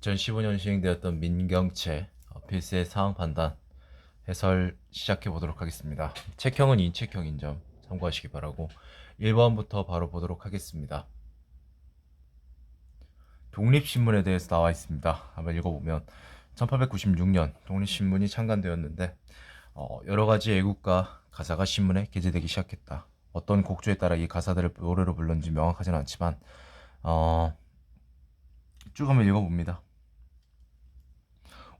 2015년 시행되었던 민경채 필세 사항 판단 해설 시작해 보도록 하겠습니다. 책형은 인책형인 점 참고하시기 바라고 1번부터 바로 보도록 하겠습니다. 독립신문에 대해서 나와 있습니다. 한번 읽어보면 1896년 독립신문이 창간되었는데 여러가지 애국가 가사가 신문에 게재되기 시작했다. 어떤 곡조에 따라 이 가사들을 노래로 불렀는지 명확하지는 않지만 쭉 한번 읽어봅니다.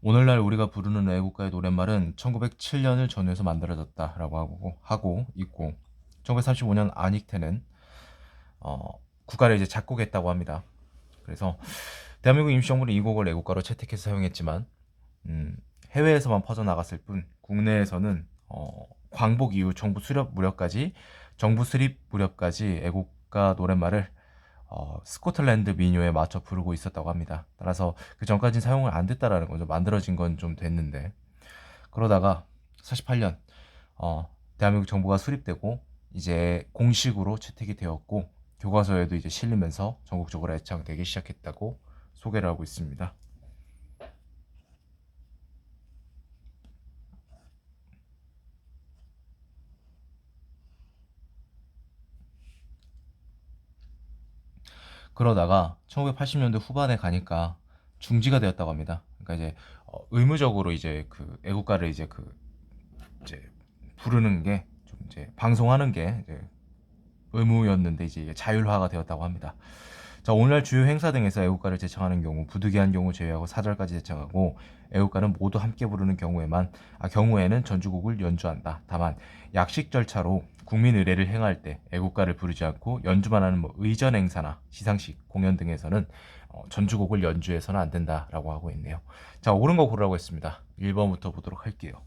오늘날 우리가 부르는 애국가의 노랫말은 1907년을 전후해서 만들어졌다라고 하고 있고 1935년 안익태는 국가를 이제 작곡했다고 합니다. 그래서 대한민국 임시정부는 이 곡을 애국가로 채택해서 사용했지만 해외에서만 퍼져나갔을 뿐 국내에서는 광복 이후 정부 수립 무렵까지 애국가 노랫말을 스코틀랜드 민요에 맞춰 부르고 있었다고 합니다. 따라서 그 전까지는 사용을 안 됐다라는 거죠. 만들어진 건 좀 됐는데 그러다가 48년 대한민국 정부가 수립되고 이제 공식으로 채택이 되었고 교과서에도 이제 실리면서 전국적으로 애창되기 시작했다고 소개를 하고 있습니다. 그러다가 1980년대 후반에 가니까 중지가 되었다고 합니다. 그러니까 이제 의무적으로 이제 그 애국가를 이제 부르는 게 좀 이제 방송하는 게 이제 의무였는데 이제 자율화가 되었다고 합니다. 자, 오늘날 주요 행사 등에서 애국가를 제청하는 경우 부득이한 경우 제외하고 사절까지 제청하고 애국가는 모두 함께 부르는 경우에는 전주곡을 연주한다. 다만 약식 절차로 국민 의례를 행할 때 애국가를 부르지 않고 연주만 하는 의전 행사나 시상식, 공연 등에서는 전주곡을 연주해서는 안 된다라고 하고 있네요. 자, 옳은 거 고르라고 했습니다. 1번부터 보도록 할게요.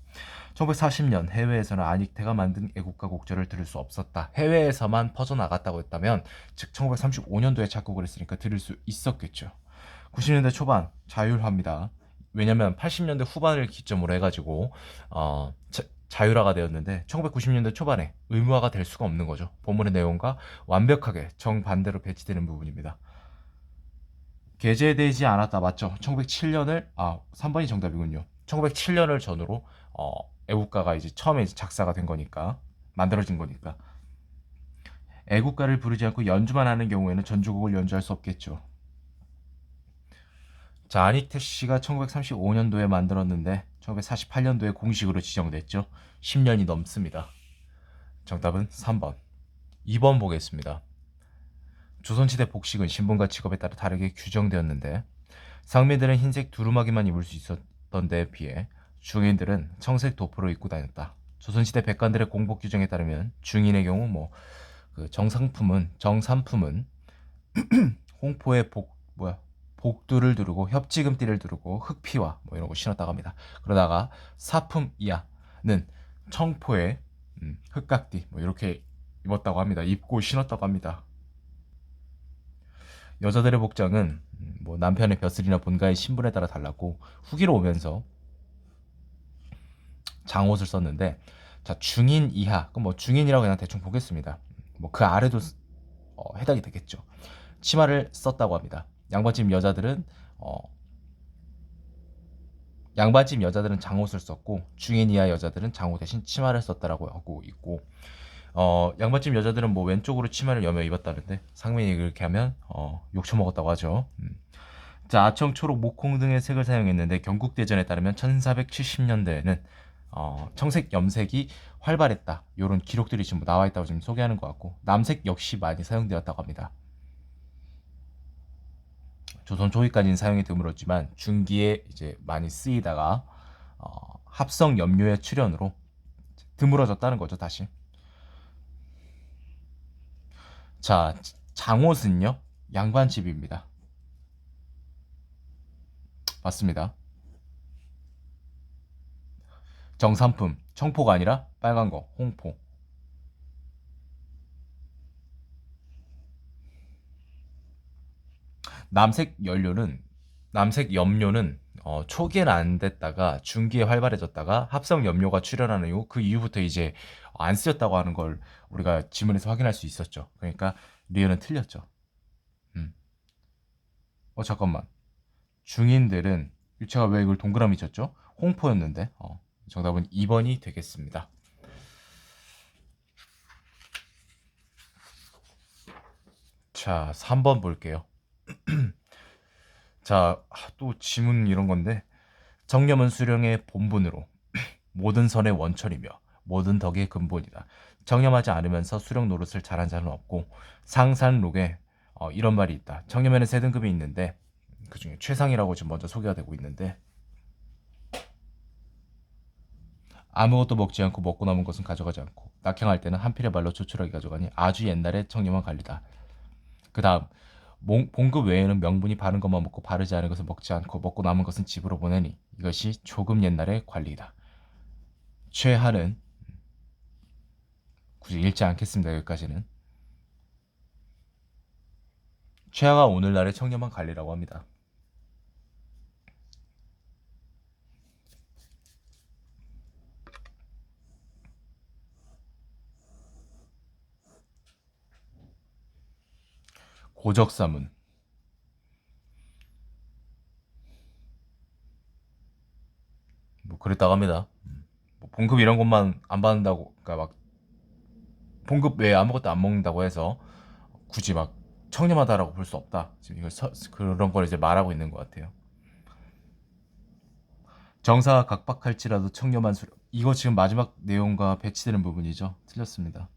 1940년 해외에서는 안익태가 만든 애국가 곡절을 들을 수 없었다. 해외에서만 퍼져나갔다고 했다면 즉 1935년도에 작곡을 했으니까 들을 수 있었겠죠. 90년대 초반 자율화입니다. 왜냐면 80년대 후반을 기점으로 해가지고 자율화가 되었는데 1990년대 초반에 의무화가 될 수가 없는 거죠. 본문의 내용과 완벽하게 정반대로 배치되는 부분입니다. 게재되지 않았다. 맞죠? 1907년을 3번이 정답이군요. 1907년을 전후로 애국가가 이제 처음에 작사가 된 거니까 만들어진 거니까 애국가를 부르지 않고 연주만 하는 경우에는 전주곡을 연주할 수 없겠죠. 자, 안익태 씨가 1935년도에 만들었는데 1948년도에 공식으로 지정됐죠. 10년이 넘습니다. 정답은 3번. 2번 보겠습니다. 조선시대 복식은 신분과 직업에 따라 다르게 규정되었는데 상민들은 흰색 두루마기만 입을 수 있었던 데에 비해 중인들은 청색 도포를 입고 다녔다. 조선시대 백관들의 공복 규정에 따르면 중인의 경우 정산품은 홍포에 복두를 두르고 협지금띠를 두르고 흑피와 이런 거 신었다고 합니다. 그러다가 사품 이하는 청포에 흑각띠 이렇게 입었다고 합니다. 입고 신었다고 합니다. 여자들의 복장은 남편의 벼슬이나 본가의 신분에 따라 달랐고 후기로 오면서 장옷을 썼는데 자, 중인 이하 그럼 중인이라고 그냥 대충 보겠습니다. 그 아래도 해당이 되겠죠. 치마를 썼다고 합니다. 양반집 여자들은 장옷을 썼고 중인 이하 여자들은 장옷 대신 치마를 썼다라고 하고 있고 양반집 여자들은 왼쪽으로 치마를 여며 입었다는데 상민이 그렇게 하면 욕 처먹었다고 하죠. 자, 아청, 초록, 목홍 등의 색을 사용했는데 경국대전에 따르면 1470년대에는 청색, 염색이 활발했다. 이런 기록들이 지금 나와 있다고 지금 소개하는 것 같고 남색 역시 많이 사용되었다고 합니다. 조선 초기까지는 사용이 드물었지만 중기에 이제 많이 쓰이다가 합성 염료의 출현으로 드물어졌다는 거죠, 다시. 자, 장옷은요, 양반집입니다. 맞습니다. 정산품, 청포가 아니라 빨간 거, 홍포. 남색 염료는 초기에는 안 됐다가 중기에 활발해졌다가 합성 염료가 출현하는 이후 그 이후부터 이제 안 쓰였다고 하는 걸 우리가 지문에서 확인할 수 있었죠. 그러니까 리얼은 틀렸죠. 잠깐만. 중인들은 제가 왜 이걸 동그라미 쳤죠? 홍포였는데 정답은 2번이 되겠습니다. 자, 3번 볼게요. 자, 또 지문 이런 건데 정념은 수령의 본분으로 모든 선의 원천이며 모든 덕의 근본이다. 정념하지 않으면서 수령 노릇을 잘한 자는 없고 상산록에 이런 말이 있다. 정념에는 세 등급이 있는데 그중에 최상이라고 지금 먼저 소개가 되고 있는데 아무것도 먹지 않고 먹고 남은 것은 가져가지 않고 낙향할 때는 한 필의 말로 조촐하게 가져가니 아주 옛날에 청렴한 관리다. 그 다음 봉급 외에는 명분이 바른 것만 먹고 바르지 않은 것을 먹지 않고 먹고 남은 것은 집으로 보내니 이것이 조금 옛날의 관리다. 최하는 굳이 읽지 않겠습니다. 여기까지는. 최하가 오늘날의 청렴한 관리라고 합니다. 고적사문. 뭐 그랬다고 합니다. 뭐 봉급 이런 것만 안 받는다고, 그러니까 막 봉급 외에 아무것도 안 먹는다고 해서 굳이 막 청렴하다라고 볼 수 없다. 지금 이걸 그런 걸 이제 말하고 있는 것 같아요. 정사가 각박할지라도 청렴한 수령. 이거 지금 마지막 내용과 배치되는 부분이죠. 틀렸습니다.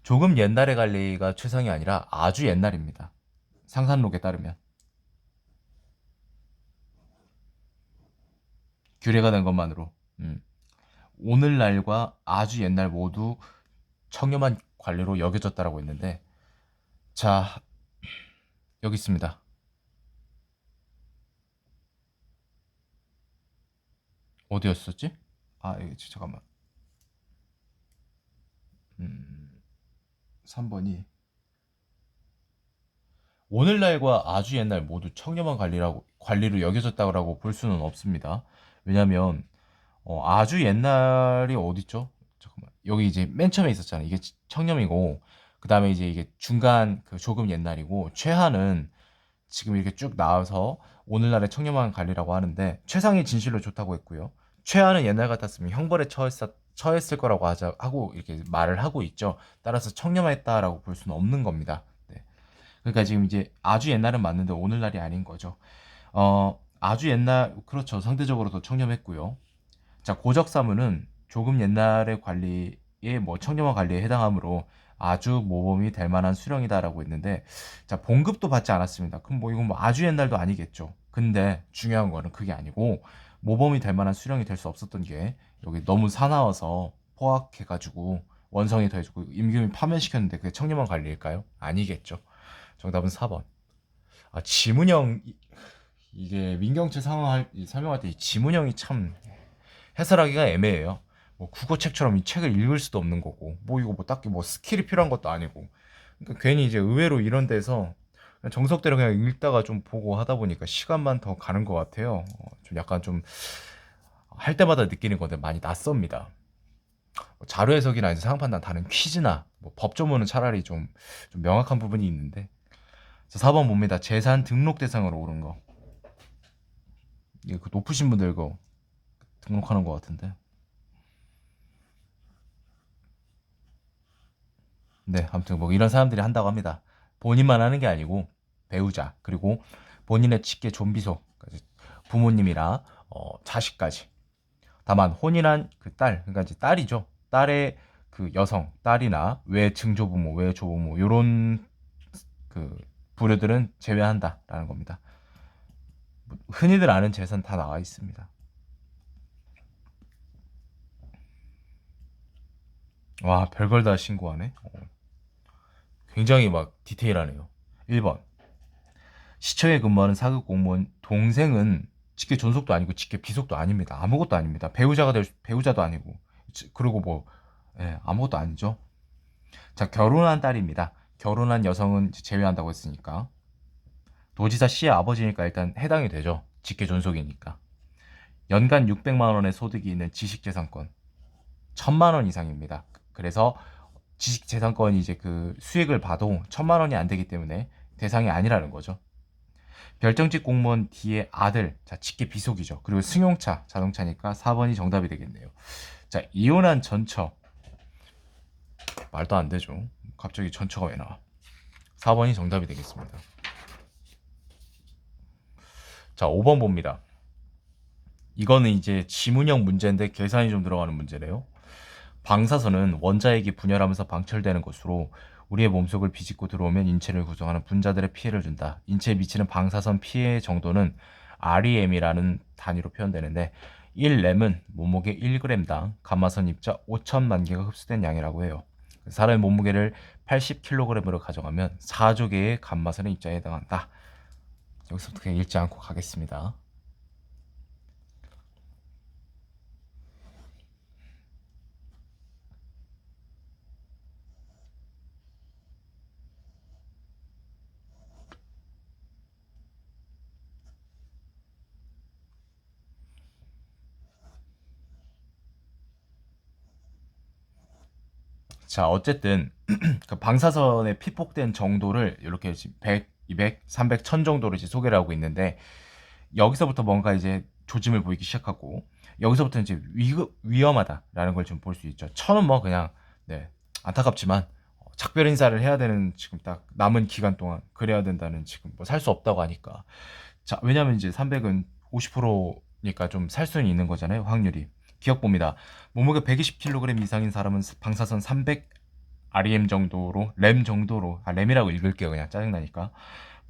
조금 옛날의 관리가 최상이 아니라 아주 옛날입니다. 상산록에 따르면 규례가 된 것만으로 오늘날과 아주 옛날 모두 청렴한 관리로 여겨졌다라고 했는데, 자, 여기 있습니다. 어디였었지? 잠깐만. 3번이 오늘날과 아주 옛날 모두 청렴한 관리로 여겨졌다고 볼 수는 없습니다. 왜냐면 아주 옛날이 어딨죠? 잠깐만. 여기 이제 맨 처음에 있었잖아요. 이게 청렴이고 그 다음에 이제 이게 중간 그 조금 옛날이고 최하는 지금 이렇게 쭉 나와서 오늘날의 청렴한 관리라고 하는데, 최상이 진실로 좋다고 했고요. 최하는 옛날 같았으면 형벌에 처했을 거라고 하고 이렇게 말을 하고 있죠. 따라서 청렴했다라고 볼 수는 없는 겁니다. 네. 그러니까 지금 이제 아주 옛날은 맞는데 오늘날이 아닌 거죠. 아주 옛날, 그렇죠. 상대적으로 더 청렴했고요. 자, 고적사무는 조금 옛날의 관리에 뭐 청렴한 관리에 해당하므로 아주 모범이 될 만한 수령이다라고 했는데, 자, 봉급도 받지 않았습니다. 그럼 뭐 이건 뭐 아주 옛날도 아니겠죠. 근데 중요한 거는 그게 아니고 모범이 될 만한 수령이 될 수 없었던 게 여기 너무 사나워서 포악해가지고 원성이 더해지고 임금이 파면시켰는데 그게 청렴한 관리일까요? 아니겠죠. 정답은 4번. 지문형, 이게 민경채 상황 설명할 때 이 지문형이 참 해설하기가 애매해요. 뭐 국어책처럼 이 책을 읽을 수도 없는 거고, 뭐 이거 뭐 딱히 뭐 스킬이 필요한 것도 아니고, 그러니까 괜히 이제 의외로 이런 데서 정석대로 그냥 읽다가 좀 보고 하다 보니까 시간만 더 가는 것 같아요. 좀 약간 좀 할 때마다 느끼는 건데 많이 낯섭니다. 뭐 자료 해석이나 이제 상황 판단 다른 퀴즈나 뭐 법조문은 차라리 좀 명확한 부분이 있는데. 자, 4번 봅니다. 재산 등록 대상으로 오른 거. 이거 그 높으신 분들 거 등록하는 것 같은데. 네, 아무튼 뭐 이런 사람들이 한다고 합니다. 본인만 하는 게 아니고 배우자, 그리고 본인의 직계 존비속, 부모님이나 자식까지. 다만 혼인한 그 딸, 그러니까 이제 딸이죠. 딸의 그 여성, 딸이나 외증조부모, 외조부모 요런 그 부류들은 제외한다라는 겁니다. 흔히들 아는 재산 다 나와 있습니다. 와, 별걸 다 신고하네. 굉장히 막 디테일하네요. 1번. 시청에 근무하는 사급 공무원 동생은 직계 존속도 아니고 직계 비속도 아닙니다. 아무것도 아닙니다. 배우자도 아니고, 그리고 뭐 아무것도 아니죠. 자, 결혼한 딸입니다. 결혼한 여성은 제외한다고 했으니까 도지사 씨의 아버지니까 일단 해당이 되죠. 직계 존속이니까. 연간 600만 원의 소득이 있는 지식재산권 1000만 원 이상입니다. 그래서 지식재산권이 이제 그 수익을 봐도 1000만 원이 안 되기 때문에 대상이 아니라는 거죠. 별정직 공무원 D의 아들, 자, 직계 비속이죠. 그리고 승용차, 자동차니까 4번이 정답이 되겠네요. 자, 이혼한 전처. 말도 안 되죠. 갑자기 전처가 왜 나와? 4번이 정답이 되겠습니다. 자, 5번 봅니다. 이거는 이제 지문형 문제인데 계산이 좀 들어가는 문제래요. 방사선은 원자핵이 분열하면서 방출되는 것으로 우리의 몸속을 비집고 들어오면 인체를 구성하는 분자들의 피해를 준다. 인체에 미치는 방사선 피해 정도는 REM이라는 단위로 표현되는데 1램은 몸무게 1g당 감마선 입자 5천만 개가 흡수된 양이라고 해요. 사람의 몸무게를 80kg으로 가정하면 4조 개의 감마선의 입자에 해당한다. 여기서부터 그냥 읽지 않고 가겠습니다. 자, 어쨌든 그 방사선에 피폭된 정도를 이렇게 100, 200, 300, 1000 정도로 이제 소개를 하고 있는데 여기서부터 뭔가 이제 조짐을 보이기 시작하고 여기서부터 이제 위험하다라는 걸 좀 볼 수 있죠. 1000은 뭐 그냥 네, 안타깝지만 작별 인사를 해야 되는 지금 딱 남은 기간 동안 그래야 된다는 지금 뭐 살 수 없다고 하니까 자, 왜냐면 이제 300은 50%니까 좀 살 수는 있는 거잖아요, 확률이. 기억 봅니다. 몸무게 120kg 이상인 사람은 방사선 300 REM 정도로, 램 정도로, 램이라고 읽을게요. 그냥 짜증나니까.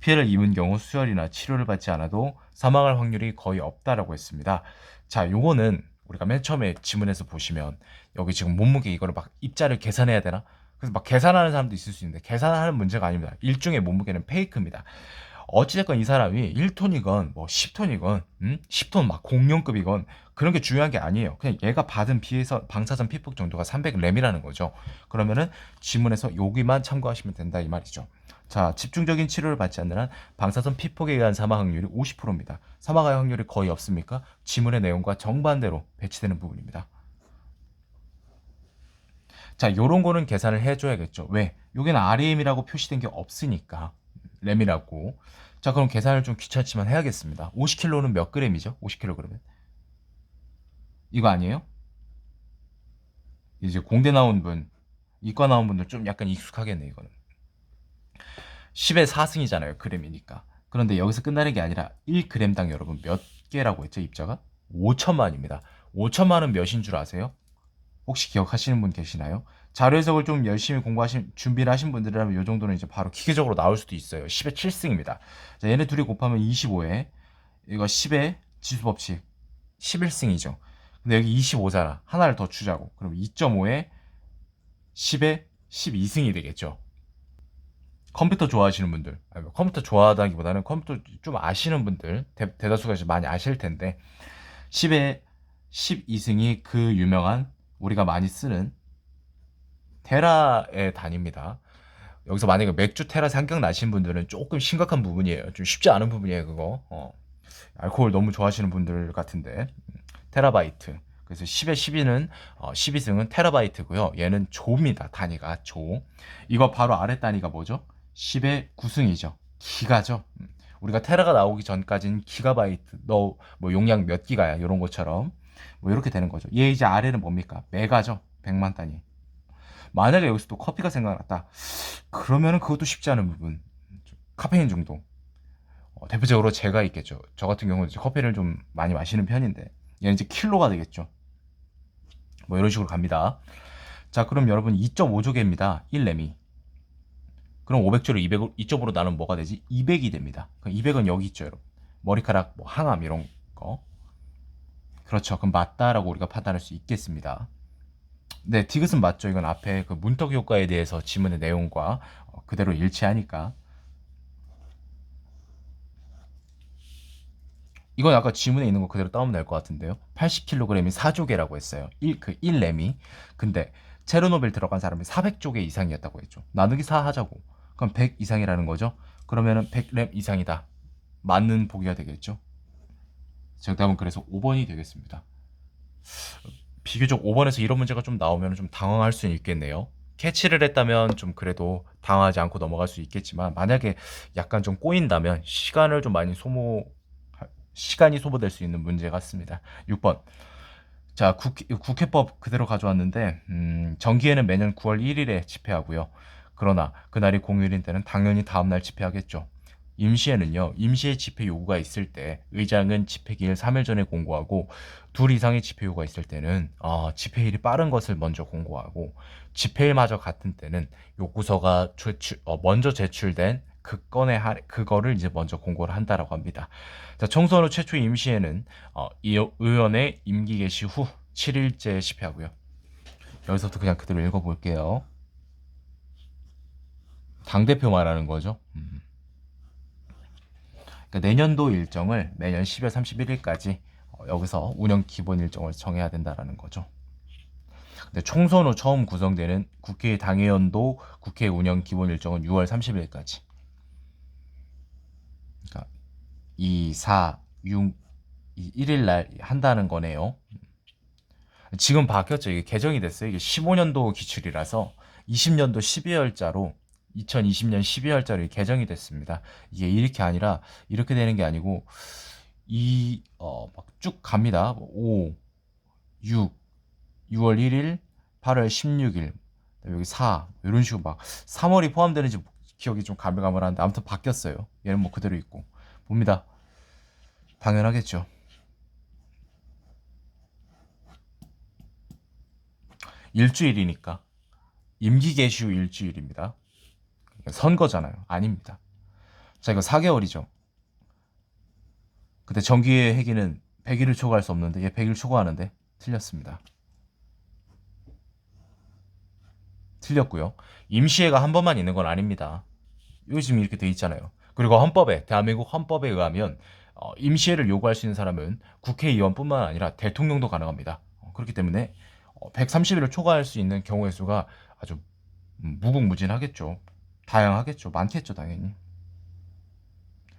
피해를 입은 경우 수혈이나 치료를 받지 않아도 사망할 확률이 거의 없다라고 했습니다. 자, 요거는 우리가 맨 처음에 지문에서 보시면 여기 지금 몸무게 이거를 막 입자를 계산해야 되나? 그래서 막 계산하는 사람도 있을 수 있는데 계산하는 문제가 아닙니다. 일종의 몸무게는 페이크입니다. 어찌됐건 이 사람이 1톤이건 뭐 10톤이건 10톤 막 공룡급이건 그런 게 중요한 게 아니에요. 그냥 얘가 받은 비해서 방사선 피폭 정도가 300램이라는 거죠. 그러면은 지문에서 여기만 참고하시면 된다 이 말이죠. 자, 집중적인 치료를 받지 않는 한 방사선 피폭에 의한 사망 확률이 50%입니다. 사망할 확률이 거의 없습니까? 지문의 내용과 정반대로 배치되는 부분입니다. 자, 요런 거는 계산을 해줘야겠죠. 왜? 여기는 REM이라고 표시된 게 없으니까. 램이라고. 자, 그럼 계산을 좀 귀찮지만 해야겠습니다. 50kg는 몇 g이죠? 50kg은. 이거 아니에요? 이제 공대 나온 분, 이과 나온 분들 좀 약간 익숙하겠네, 이거는. 10의 4승이잖아요, 그램이니까. 그런데 여기서 끝나는 게 아니라 1g당 여러분 몇 개라고 했죠, 입자가? 5천만입니다. 5천만은 몇인 줄 아세요? 혹시 기억하시는 분 계시나요? 자료 해석을 좀 열심히 준비를 하신 분들이라면 이 정도는 이제 바로 기계적으로 나올 수도 있어요. 10의 7승입니다. 자, 얘네 둘이 곱하면 25에, 이거 10의 지수법칙 11승이죠. 근데 여기 25잖아. 하나를 더 주자고. 그럼 2.5에 10에 12승이 되겠죠. 컴퓨터 좋아하시는 분들, 아니, 컴퓨터 좋아하다기보다는 컴퓨터 좀 아시는 분들, 대다수가 이제 많이 아실 텐데, 10에 12승이 그 유명한 우리가 많이 쓰는 테라의 단위입니다. 여기서 만약에 맥주 테라 생각나신 분들은 조금 심각한 부분이에요. 좀 쉽지 않은 부분이에요, 그거. 알코올 너무 좋아하시는 분들 같은데. 테라바이트. 그래서 10에 12는 12승은 테라바이트고요. 얘는 조입니다. 단위가 조. 이거 바로 아래 단위가 뭐죠? 10의 9승이죠. 기가죠. 우리가 테라가 나오기 전까지는 기가바이트, 너 뭐 용량 몇 기가야 이런 것처럼 뭐 이렇게 되는 거죠. 얘 이제 아래는 뭡니까? 메가죠. 100만 단위. 만약에 여기서 또 커피가 생각났다. 그러면은 그것도 쉽지 않은 부분. 카페인 중독. 대표적으로 제가 있겠죠. 저 같은 경우는 이제 커피를 좀 많이 마시는 편인데 얘는 이제 킬로가 되겠죠. 뭐 이런 식으로 갑니다. 자, 그럼 여러분 2.5조개입니다. 1렘이. 그럼 500조를 2.5로 나누면 뭐가 되지? 200이 됩니다. 그럼 200은 여기 있죠, 여러분. 머리카락, 뭐 항암 이런 거. 그렇죠. 그럼 맞다라고 우리가 판단할 수 있겠습니다. 네, 디귿은 맞죠. 이건 앞에 그 문턱 효과에 대해서 지문의 내용과 그대로 일치하니까. 이건 아까 지문에 있는 거 그대로 따오면 될 것 같은데요. 80kg이 4조개라고 했어요. 1렘이. 근데 체르노빌 들어간 사람이 400조개 이상이었다고 했죠. 나누기 4 하자고. 그럼 100 이상이라는 거죠. 그러면은 100렘 이상이다. 맞는 보기가 되겠죠. 정답은 그래서 5번이 되겠습니다. 비교적 5번에서 이런 문제가 좀 나오면 좀 당황할 수 있겠네요. 캐치를 했다면 좀 그래도 당하지 않고 넘어갈 수 있겠지만, 만약에 약간 좀 꼬인다면 시간이 소모될 수 있는 문제 같습니다. 6번. 자, 국회법 그대로 가져왔는데, 정기에는 매년 9월 1일에 집회하고요. 그러나 그날이 공휴일인 때는 당연히 다음날 집회하겠죠. 임시에는요, 임시의 집회 요구가 있을 때 의장은 집회기일 3일 전에 공고하고, 둘 이상의 집회 요구가 있을 때는 집회일이 빠른 것을 먼저 공고하고, 집회일마저 같은 때는 요구서가 먼저 제출된 그거를 이제 먼저 공고를 한다라고 합니다. 자, 총선 후 최초 임시에는 이 의원의 임기 개시 후 7일째 집회하고요. 여기서부터 그냥 그대로 읽어볼게요. 당대표 말하는 거죠. 그러니까 내년도 일정을 매년 12월 31일까지 여기서 운영 기본 일정을 정해야 된다라는 거죠. 근데 총선 후 처음 구성되는 국회 당회연도 국회 운영 기본 일정은 6월 30일까지. 그러니까 2, 4, 6, 1일 날 한다는 거네요. 지금 바뀌었죠. 이게 개정이 됐어요. 이게 15년도 기출이라서 20년도 12월자로 2020년 12월자로 개정이 됐습니다. 이게 이렇게 아니라 이렇게 되는 게 아니고 막 쭉 갑니다. 5, 6, 6월 1일, 8월 16일, 여기 4 이런 식으로 막 3월이 포함되는지 기억이 좀 가물가물한데 아무튼 바뀌었어요. 얘는 뭐 그대로 있고 봅니다. 당연하겠죠. 일주일이니까 임기 개시 후 일주일입니다. 선거잖아요. 아닙니다. 자, 이거 4개월이죠. 근데 정기의 회기는 100일을 초과할 수 없는데 얘 100일 초과하는데 틀렸습니다. 틀렸고요. 임시회가 한 번만 있는 건 아닙니다. 여기 지금 이렇게 돼 있잖아요. 그리고 대한민국 헌법에 의하면 임시회를 요구할 수 있는 사람은 국회의원뿐만 아니라 대통령도 가능합니다. 그렇기 때문에 130일을 초과할 수 있는 경우의 수가 아주 무궁무진하겠죠. 다양하겠죠. 많겠죠, 당연히.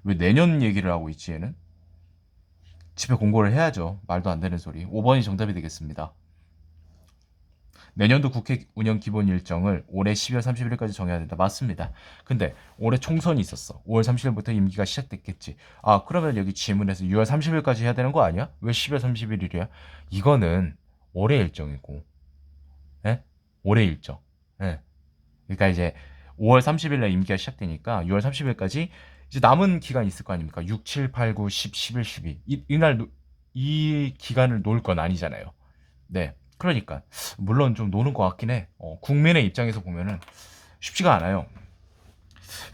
왜 내년 얘기를 하고 있지, 얘는? 집회 공고를 해야죠. 말도 안 되는 소리. 5번이 정답이 되겠습니다. 내년도 국회 운영 기본 일정을 올해 12월 31일까지 정해야 된다. 맞습니다. 근데 올해 총선이 있었어. 5월 30일부터 임기가 시작됐겠지. 그러면 여기 질문에서 6월 30일까지 해야 되는 거 아니야? 왜 12월 31일이야? 이거는 올해 일정이고, 예? 올해 일정. 예. 그러니까 이제 5월 30일에 임기가 시작되니까 6월 30일까지 이제 남은 기간이 있을 거 아닙니까? 6, 7, 8, 9, 10, 11, 12. 이 기간을 놓을 건 아니잖아요. 네. 그러니까 물론 좀 노는 것 같긴 해. 국민의 입장에서 보면은 쉽지가 않아요.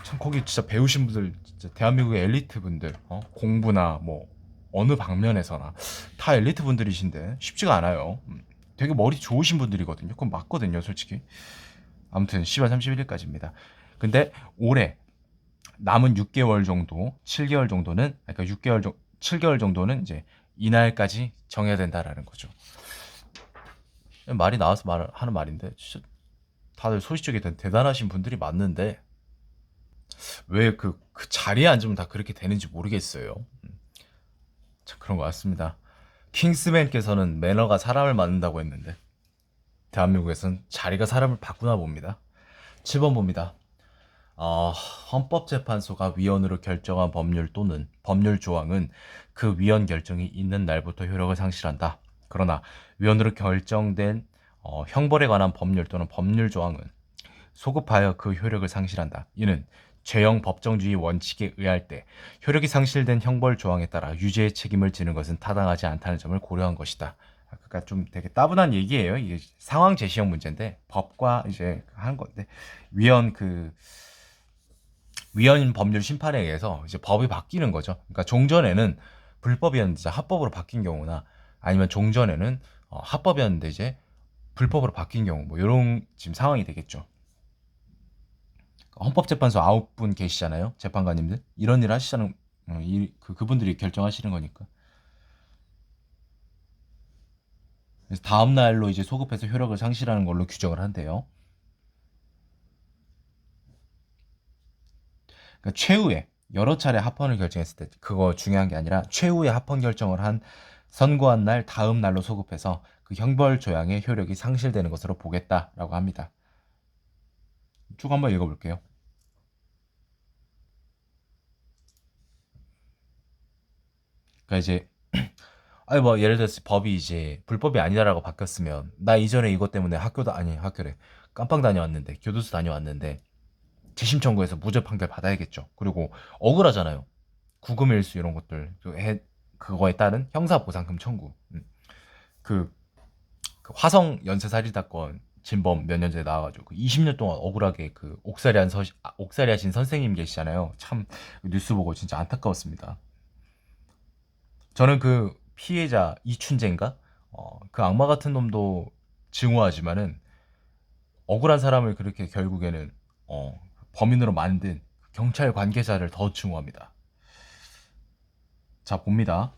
참 거기 진짜 배우신 분들, 진짜 대한민국의 엘리트 분들, 공부나 뭐 어느 방면에서나 다 엘리트 분들이신데 쉽지가 않아요. 되게 머리 좋으신 분들이거든요. 그건 맞거든요, 솔직히. 아무튼 10월 31일까지입니다. 근데 올해 남은 6개월 정도, 7개월 정도는, 그러니까 7개월 정도는 이제 이날까지 정해야 된다라는 거죠. 말이 나와서 하는 말인데, 진짜 다들 소시적이 대단하신 분들이 많는데, 왜 그 자리에 앉으면 다 그렇게 되는지 모르겠어요. 참 그런 것 같습니다. 킹스맨께서는 매너가 사람을 만든다고 했는데, 대한민국에서는 자리가 사람을 바꾸나 봅니다. 7번 봅니다. 헌법재판소가 위헌으로 결정한 법률 또는 법률 조항은 그 위헌 결정이 있는 날부터 효력을 상실한다. 그러나 위헌으로 결정된 형벌에 관한 법률 또는 법률 조항은 소급하여 그 효력을 상실한다. 이는 죄형 법정주의 원칙에 의할 때 효력이 상실된 형벌 조항에 따라 유죄의 책임을 지는 것은 타당하지 않다는 점을 고려한 것이다. 그러니까 좀 되게 따분한 얘기예요. 이게 상황 제시형 문제인데 법과 이제 한 건데 위헌 법률 심판에 의해서 이제 법이 바뀌는 거죠. 그러니까 종전에는 불법이었는데 이제 합법으로 바뀐 경우나 아니면 종전에는 합법이었는데 이제 불법으로 바뀐 경우 뭐 이런 지금 상황이 되겠죠. 헌법재판소 9분 계시잖아요. 재판관님들. 이런 일 하시자는 그분들이 결정하시는 거니까. 그래서 다음 날로 이제 소급해서 효력을 상실하는 걸로 규정을 한대요. 그러니까 최후에 여러 차례 합헌을 결정했을 때 그거 중요한 게 아니라 최후의 합헌 결정을 선고한 날 다음 날로 소급해서 그 형벌 조항의 효력이 상실되는 것으로 보겠다라고 합니다. 쭉 한번 읽어볼게요. 그러니까 이제 아니 뭐 예를 들어서 법이 이제 불법이 아니다라고 바뀌었으면 나 이전에 이것 때문에 학교도 아니 학교래 깜빵 다녀왔는데 교도소 다녀왔는데 재심 청구해서 무죄 판결 받아야겠죠. 그리고 억울하잖아요. 구금일수 이런 것들 그거에 따른 형사보상금 청구. 그, 그 화성 연쇄살인사건 진범 몇 년 전에 나와가지고 그 20년 동안 억울하게 그 옥살이 하신 선생님 계시잖아요. 참 뉴스 보고 진짜 안타까웠습니다. 저는 그 피해자 이춘재인가? 그 악마 같은 놈도 증오하지만은 억울한 사람을 그렇게 결국에는 범인으로 만든 경찰 관계자를 더 증오합니다. 자, 봅니다.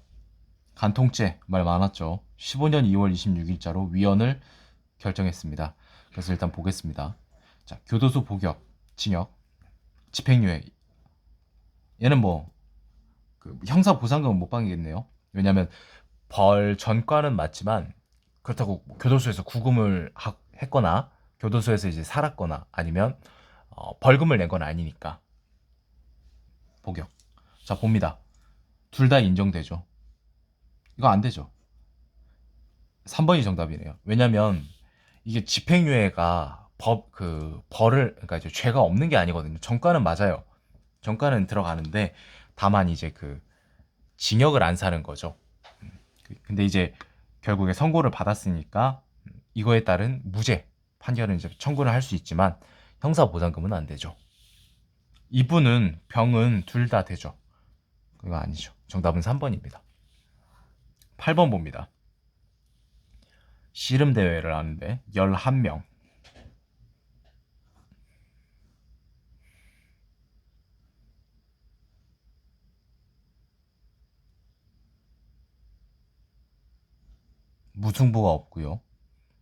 간통죄 말 많았죠. 15년 2월 26일자로 위헌을 결정했습니다. 그래서 일단 보겠습니다. 자, 교도소 복역, 징역, 집행유예. 얘는 그 형사 보상금은 못 받겠네요. 왜냐면 벌 전과는 맞지만 그렇다고 교도소에서 구금을 했거나 교도소에서 이제 살았거나 아니면 벌금을 낸 건 아니니까 복역. 자, 봅니다. 둘 다 인정되죠. 이거 안 되죠. 3번이 정답이네요. 왜냐면 이게 집행유예가 벌을 그러니까 이제 죄가 없는 게 아니거든요. 전과는 맞아요. 전과는 들어가는데 다만 이제 그 징역을 안 사는 거죠. 근데 이제 결국에 선고를 받았으니까 이거에 따른 무죄 판결은 이제 청구를 할 수 있지만 형사 보상금은 안 되죠. 이분은 병은 둘 다 되죠. 그거 아니죠. 정답은 3번입니다. 8번 봅니다. 씨름 대회를 하는데 11명. 무승부가 없고요.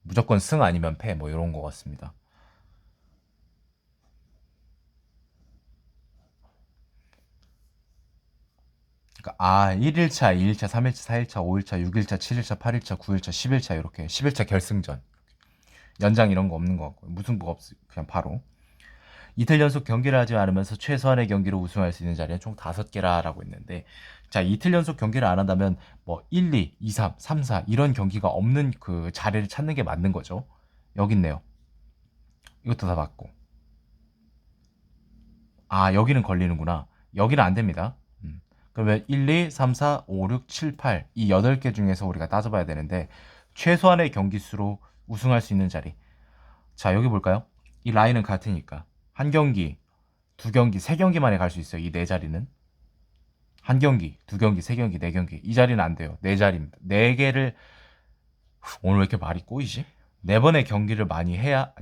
무조건 승 아니면 패 뭐 이런 것 같습니다. 그러니까 1일차, 2일차, 3일차, 4일차, 5일차, 6일차, 7일차, 8일차, 9일차, 10일차 이렇게 10일차 결승전. 연장 이런 거 없는 것 같고 무승부가 그냥 바로. 이틀 연속 경기를 하지 않으면서 최소한의 경기로 우승할 수 있는 자리는 총 5개라라고 했는데 자, 이틀 연속 경기를 안 한다면 뭐 1, 2, 2, 3, 3, 4 이런 경기가 없는 그 자리를 찾는 게 맞는 거죠. 여기 있네요. 이것도 다 맞고. 여기는 걸리는구나. 여기는 안 됩니다. 그러면 1, 2, 3, 4, 5, 6, 7, 8 이 8개 중에서 우리가 따져봐야 되는데 최소한의 경기 수로 우승할 수 있는 자리. 자, 여기 볼까요? 이 라인은 같으니까 한 경기, 두 경기, 세 경기만에 갈 수 있어요. 이 네 자리는 한 경기, 두 경기, 세 경기, 네 경기. 이 자리는 안 돼요. 네 자리입니다. 네 개를 오늘 왜 이렇게 말이 꼬이지? 네 번의 경기를 많이 해야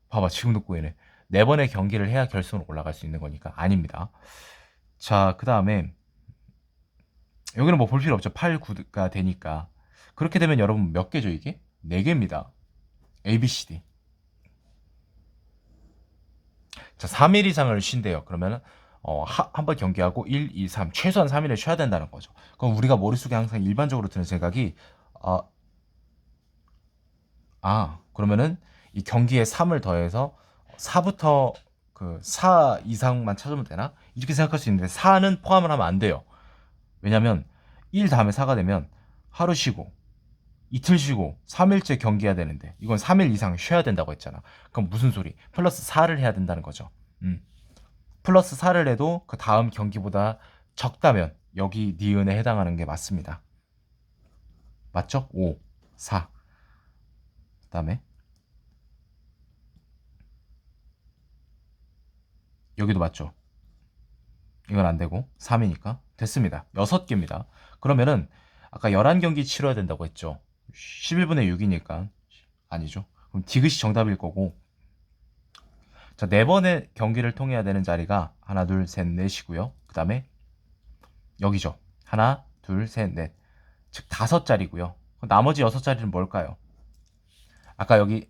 봐봐 지금도 꼬이네. 네 번의 경기를 해야 결승으로 올라갈 수 있는 거니까 아닙니다. 자, 그 다음에 여기는 뭐 볼 필요 없죠. 8, 9가 되니까 그렇게 되면 여러분 몇 개죠 이게? 4개입니다. A, B, C, D. 자, 3일 이상을 쉰대요. 그러면은 한 번 경기하고 1, 2, 3 최소한 3일을 쉬어야 된다는 거죠. 그럼 우리가 머릿속에 항상 일반적으로 드는 생각이 어, 그러면은 이 경기에 3을 더해서 4부터 그 4 이상만 찾으면 되나? 이렇게 생각할 수 있는데 4는 포함을 하면 안 돼요. 왜냐면 1 다음에 4가 되면 하루 쉬고 이틀 쉬고 3일째 경기해야 되는데 이건 3일 이상 쉬어야 된다고 했잖아. 그럼 무슨 소리? 플러스 4를 해야 된다는 거죠. 플러스 4를 해도 그 다음 경기보다 적다면 여기 니은에 해당하는 게 맞습니다. 맞죠? 5, 4. 그 다음에 여기도 맞죠? 이건 안 되고 3이니까 됐습니다. 6개입니다. 그러면은 아까 11경기 치러야 된다고 했죠. 11분의 6이니까 아니죠. 그럼 디귿이 정답일 거고 자, 4번의 경기를 통해야 되는 자리가 하나, 둘, 셋, 넷이고요. 그 다음에 여기죠. 하나, 둘, 셋, 넷. 즉 5자리고요. 나머지 6자리는 뭘까요? 아까 여기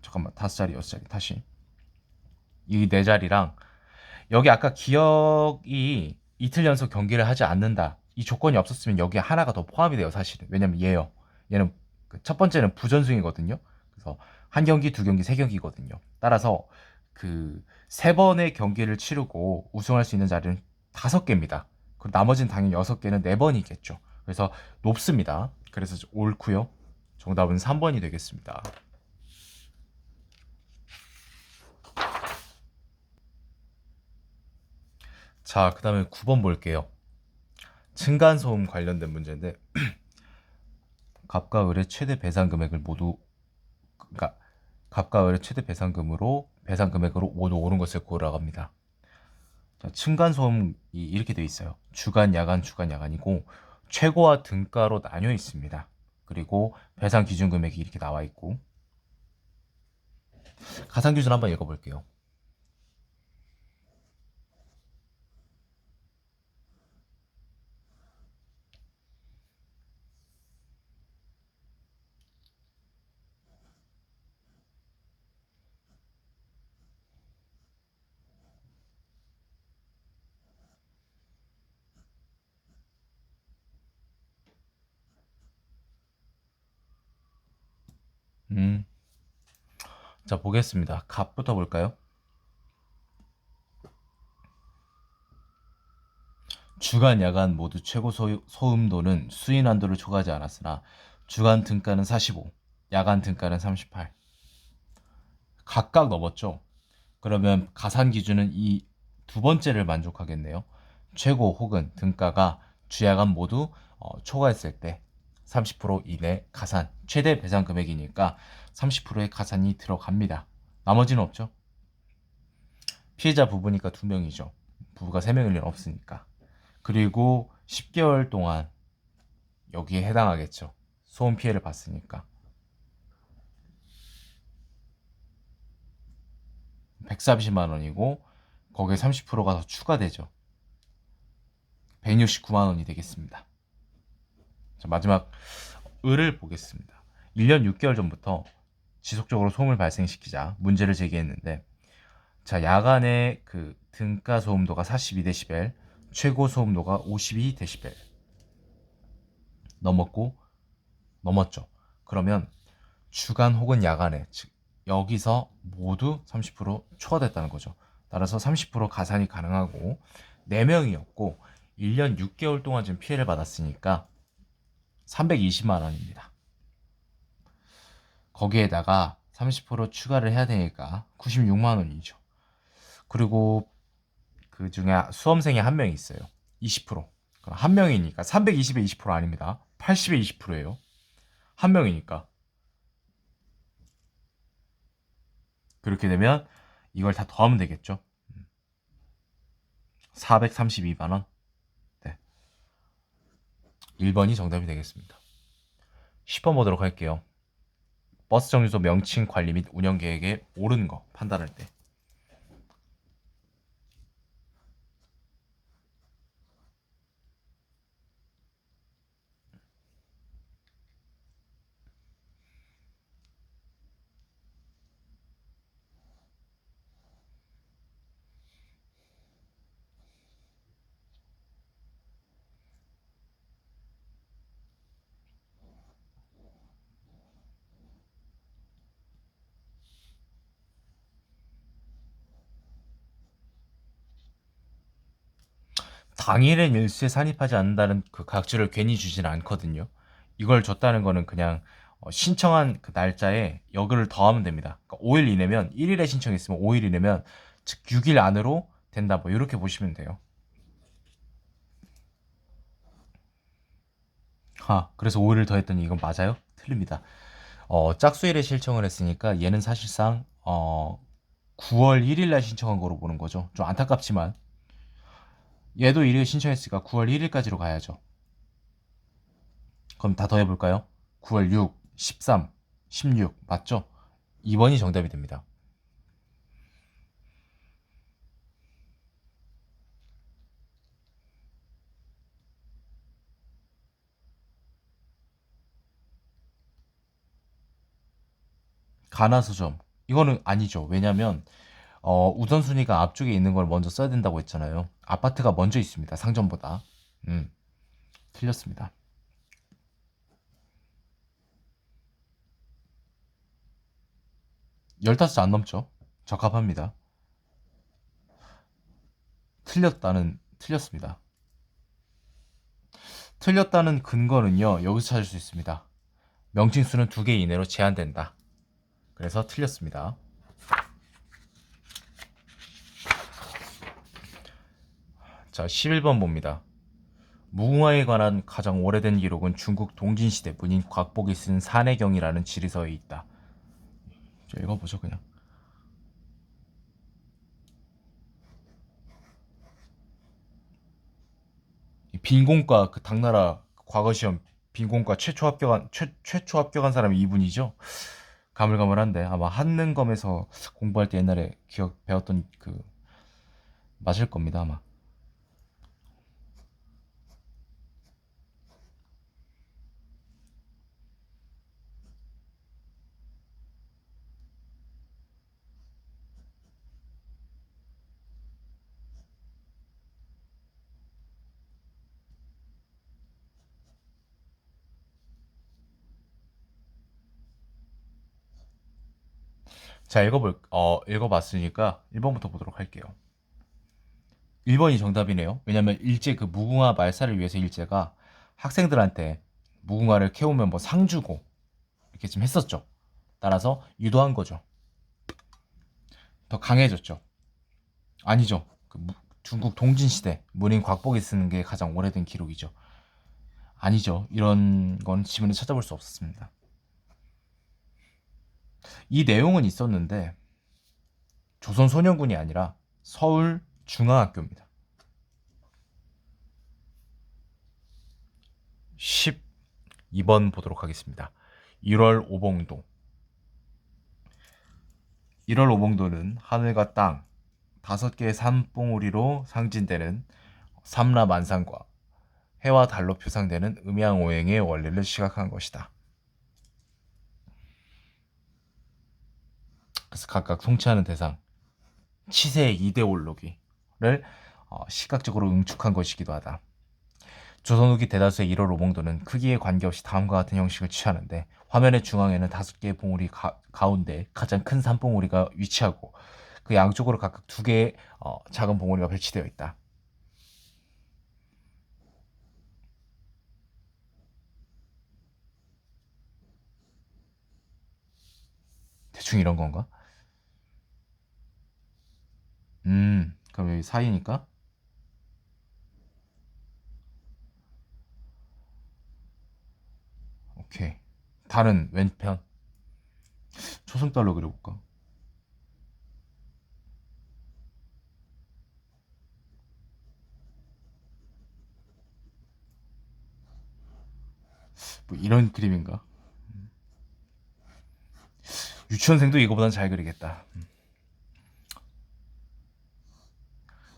잠깐만 5자리, 6자리 다시 이 4자리랑 여기 아까 기억이 이틀 연속 경기를 하지 않는다. 이 조건이 없었으면 여기에 하나가 더 포함이 돼요, 사실은. 왜냐면 얘는 첫 번째는 부전승이거든요. 그래서 한 경기, 두 경기, 세 경기거든요. 따라서 그 세 번의 경기를 치르고 우승할 수 있는 자리는 다섯 개입니다. 그리고 나머지는 당연히 여섯 개는 네 번이겠죠. 그래서 높습니다. 그래서 옳고요. 정답은 3번이 되겠습니다. 자, 그 다음에 9번 볼게요. 층간소음 관련된 문제인데 갑과 을의 최대 배상 금액을 모두 그러니까 갑과 을의 최대 배상 금액으로 모두 옳은 것을 고르라고 합니다. 자, 층간소음이 이렇게 되어 있어요. 주간, 야간, 주간, 야간이고 최고와 등가로 나뉘어 있습니다. 그리고 배상 기준 금액이 이렇게 나와 있고 가상 기준 한번 읽어볼게요. 음, 자 보겠습니다. 갑부터 볼까요? 주간, 야간 모두 최고 소음도는 수인 한도를 초과하지 않았으나 주간 등가는 45, 야간 등가는 38. 각각 넘었죠. 그러면 가산 기준은 이 두 번째를 만족하겠네요. 최고 혹은 등가가 주야간 모두 초과했을 때 30% 이내 가산, 최대 배상 금액이니까 30%의 가산이 들어갑니다. 나머지는 없죠. 피해자 부부니까 2명이죠. 부부가 3명일 리는 없으니까. 그리고 10개월 동안 여기에 해당하겠죠. 소음 피해를 봤으니까. 130만 원이고 거기에 30%가 더 추가되죠. 169만 원이 되겠습니다. 자, 마지막 을을 보겠습니다. 1년 6개월 전부터 지속적으로 소음을 발생시키자 문제를 제기했는데 자, 야간의 그 등가 소음도가 42데시벨, 최고 소음도가 52데시벨 넘었죠. 그러면 주간 혹은 야간에 즉 여기서 모두 30% 초과됐다는 거죠. 따라서 30% 가산이 가능하고 4명이었고 1년 6개월 동안 지금 피해를 받았으니까 320만 원입니다. 거기에다가 30% 추가를 해야 되니까 96만 원이죠. 그리고 그 중에 수험생이 한 명 있어요. 20%. 그럼 한 명이니까 320에 20% 아닙니다. 80에 20%예요. 한 명이니까. 그렇게 되면 이걸 다 더하면 되겠죠. 432만 원. 네. 1번이 정답이 되겠습니다. 10번 보도록 할게요. 버스 정류소 명칭 관리 및 운영 계획에 옳은 거 판단할 때. 당일엔 일수에 산입하지 않는다는 그 각주를 괜히 주진 않거든요. 이걸 줬다는 거는 그냥 신청한 그 날짜에 여기를 더하면 됩니다. 그러니까 5일 이내면 1일에 신청했으면 5일 이내면 즉 6일 안으로 된다. 뭐 이렇게 보시면 돼요. 그래서 5일을 더했더니 이건 맞아요? 틀립니다. 짝수일에 신청을 했으니까 얘는 사실상 9월 1일 날 신청한 거로 보는 거죠. 좀 안타깝지만 얘도 1일 신청했으니까 9월 1일까지로 가야죠. 그럼 다 더해볼까요? 9월 6, 13, 16 맞죠? 2번이 정답이 됩니다. 가나서점 이거는 아니죠. 왜냐면 우선순위가 앞쪽에 있는 걸 먼저 써야 된다고 했잖아요. 아파트가 먼저 있습니다. 상점보다. 음, 틀렸습니다. 15자 안 넘죠. 적합합니다. 틀렸습니다. 틀렸다는 근거는요, 여기서 찾을 수 있습니다. 명칭수는 2개 이내로 제한된다. 그래서 틀렸습니다. 자, 11번 봅니다. 무궁화에 관한 가장 오래된 기록은 중국 동진시대 문인 곽복이 쓴 산해경이라는 지리서에 있다. 읽어보죠, 그냥. 빈공과 그 당나라 과거 시험 빈공과 최초 합격한 사람이 이분이죠. 가물가물한데 아마 한능검에서 공부할 때 옛날에 배웠던 그 맞을 겁니다, 아마. 자, 읽어봤으니까 1번부터 보도록 할게요. 1번이 정답이네요. 왜냐면 일제 그 무궁화 말살을 위해서 일제가 학생들한테 무궁화를 캐오면 뭐 상 주고 이렇게 좀 했었죠. 따라서 유도한 거죠. 더 강해졌죠. 아니죠. 중국 동진시대 문인 곽복이 쓰는 게 가장 오래된 기록이죠. 아니죠. 이런 건 지문에 찾아볼 수 없었습니다. 이 내용은 있었는데 조선소년군이 아니라 서울중앙학교입니다. 12번 보도록 하겠습니다. 1월 오봉도. 1월 오봉도는 하늘과 땅 5개의 산봉우리로 상징되는 삼라만상과 해와 달로 표상되는 음양오행의 원리를 시각한 것이다. 그래서 각각 통치하는 대상, 치세의 이데올로기를 시각적으로 응축한 것이기도 하다. 조선 후기 대다수의 1월 오봉도는 크기에 관계없이 다음과 같은 형식을 취하는데 화면의 중앙에는 5개의 봉우리 가운데 가장 큰 산봉우리가 위치하고 그 양쪽으로 각각 2개의 작은 봉우리가 배치되어 있다. 대충 이런 건가? 그럼 여기 사이니까 오케이. 달은 왼편. 초승달로 그려볼까? 뭐 이런 그림인가? 유치원생도 이거보단 잘 그리겠다.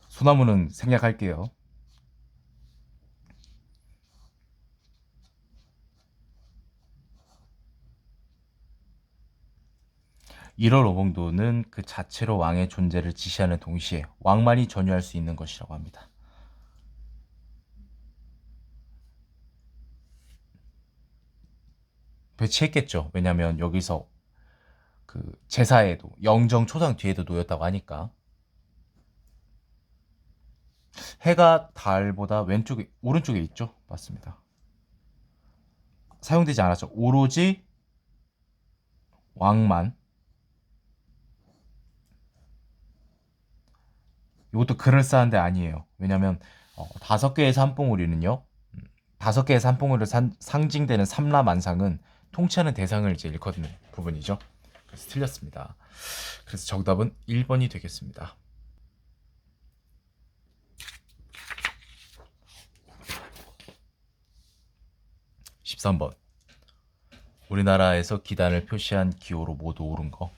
소나무는 생략할게요. 1월 오봉도는 그 자체로 왕의 존재를 지시하는 동시에 왕만이 전유할 수 있는 것이라고 합니다. 배치했겠죠. 왜냐면 여기서 그 제사에도 영정 초상 뒤에도 놓였다고 하니까. 해가 달보다 오른쪽에 있죠. 맞습니다. 사용되지 않았죠. 오로지 왕만. 이것도 그럴싸한데 아니에요. 왜냐면 5개의 산봉우리는요. 5개의 산봉우리를 상징되는 삼라만상은 통치하는 대상을 이제 일컫는 부분이죠. 그래서 틀렸습니다. 그래서 정답은 1번이 되겠습니다. 13번. 우리나라에서 기단을 표시한 기호로 모두 옳은 거.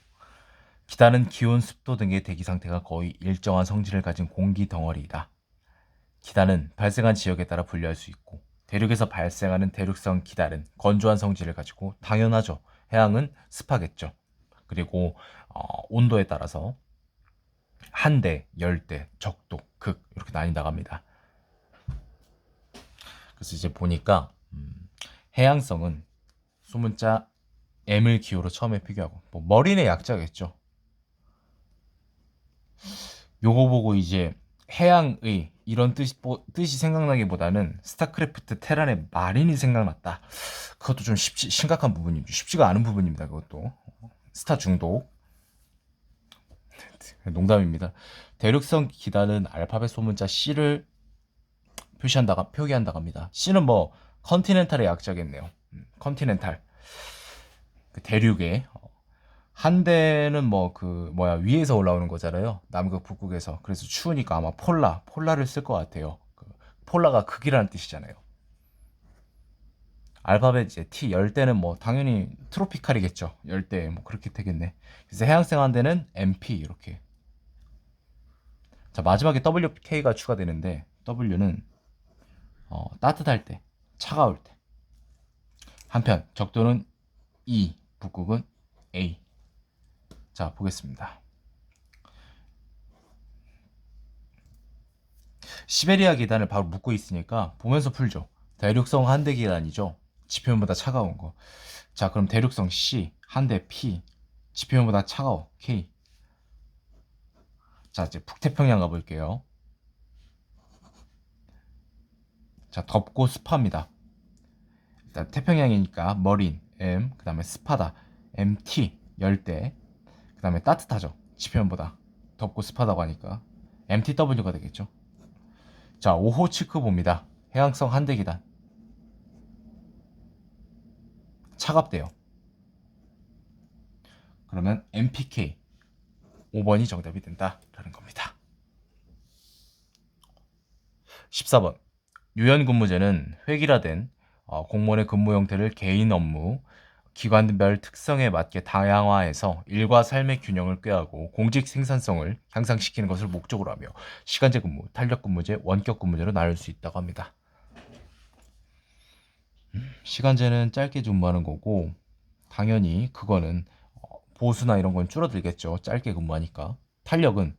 기단은 기온, 습도 등의 대기 상태가 거의 일정한 성질을 가진 공기 덩어리이다. 기단은 발생한 지역에 따라 분류할 수 있고 대륙에서 발생하는 대륙성 기단은 건조한 성질을 가지고 당연하죠. 해양은 습하겠죠. 그리고 온도에 따라서 한대, 열대, 적도, 극 이렇게 나뉜다고 합니다. 그래서 이제 보니까 해양성은 소문자 M을 기호로 처음에 필기하고 뭐 머리의 약자겠죠. 요거 보고 이제 해양의 이런 뜻이 생각나기보다는 스타크래프트 테란의 마린이 생각났다. 그것도 좀 심각한 부분입니다. 쉽지가 않은 부분입니다. 그것도 스타 중독. 농담입니다. 대륙성 기단은 알파벳 소문자 C를 표기한다고 합니다. C는 뭐 컨티넨탈의 약자겠네요. 컨티넨탈. 그 대륙에 한대는 뭐 그 뭐야 위에서 올라오는 거잖아요. 남극 북극에서. 그래서 추우니까 아마 폴라를 쓸 것 같아요. 그 폴라가 극이라는 뜻이잖아요. 알파벳 이제 T 열대는 뭐 당연히 트로피칼이겠죠. 열대 뭐 그렇게 되겠네. 그래서 해양성 한대는 MP 이렇게. 자 마지막에 WK가 추가되는데 W는 따뜻할 때, 차가울 때. 한편 적도는 E, 북극은 A. 자 보겠습니다. 시베리아 기단을 바로 묶고 있으니까 보면서 풀죠. 대륙성 한대 기단이죠. 지표면보다 차가운 거. 자 그럼 대륙성 C, 한대 P, 지표면보다 차가워 K. 자 이제 북태평양 가볼게요. 자 덥고 습합니다. 일단 태평양이니까 머린 M, 그 다음에 습하다 MT 열대, 그 다음에 따뜻하죠. 지표면보다 덥고 습하다고 하니까 MTW가 되겠죠. 자, 오호츠크 봅니다. 해양성 한대기단. 차갑대요. 그러면 MPK 5번이 정답이 된다라는 겁니다. 14번. 유연근무제는 획일화된 공무원의 근무 형태를 개인 업무, 기관별 특성에 맞게 다양화해서 일과 삶의 균형을 꾀하고 공직 생산성을 향상시키는 것을 목적으로 하며 시간제 근무, 탄력 근무제, 원격 근무제로 나눌 수 있다고 합니다. 시간제는 짧게 근무하는 거고 당연히 그거는 보수나 이런 건 줄어들겠죠. 짧게 근무하니까. 탄력은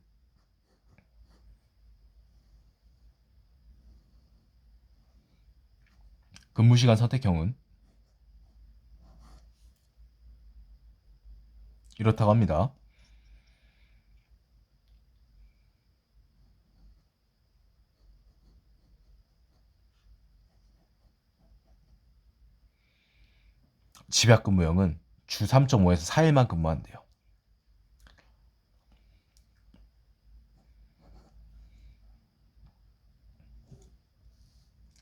근무시간 선택형은 이렇다고 합니다. 집약 근무형은 주 3.5에서 4일만 근무한대요.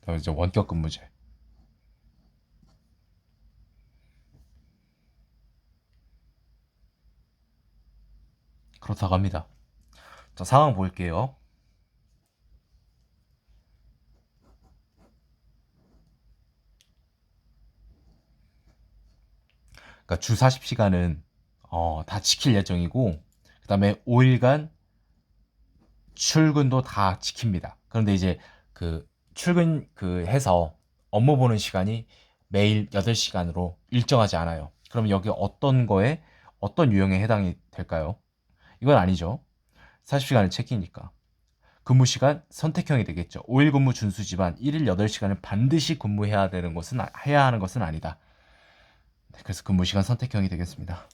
그다음에 이제 원격 근무제. 그렇다고 합니다. 자, 상황 볼게요. 그러니까 주 40시간은 다 지킬 예정이고 그다음에 5일간 출근도 다 지킵니다. 그런데 이제 그 출근 그 해서 업무 보는 시간이 매일 8시간으로 일정하지 않아요. 그럼 여기 어떤 거에 어떤 유형에 해당이 될까요? 이건 아니죠. 40시간을 체키니까. 근무 시간 선택형이 되겠죠. 5일 근무 준수지만 1일 8시간을 반드시 근무해야 되는 것은 해야 하는 것은 아니다. 그래서 근무 시간 선택형이 되겠습니다.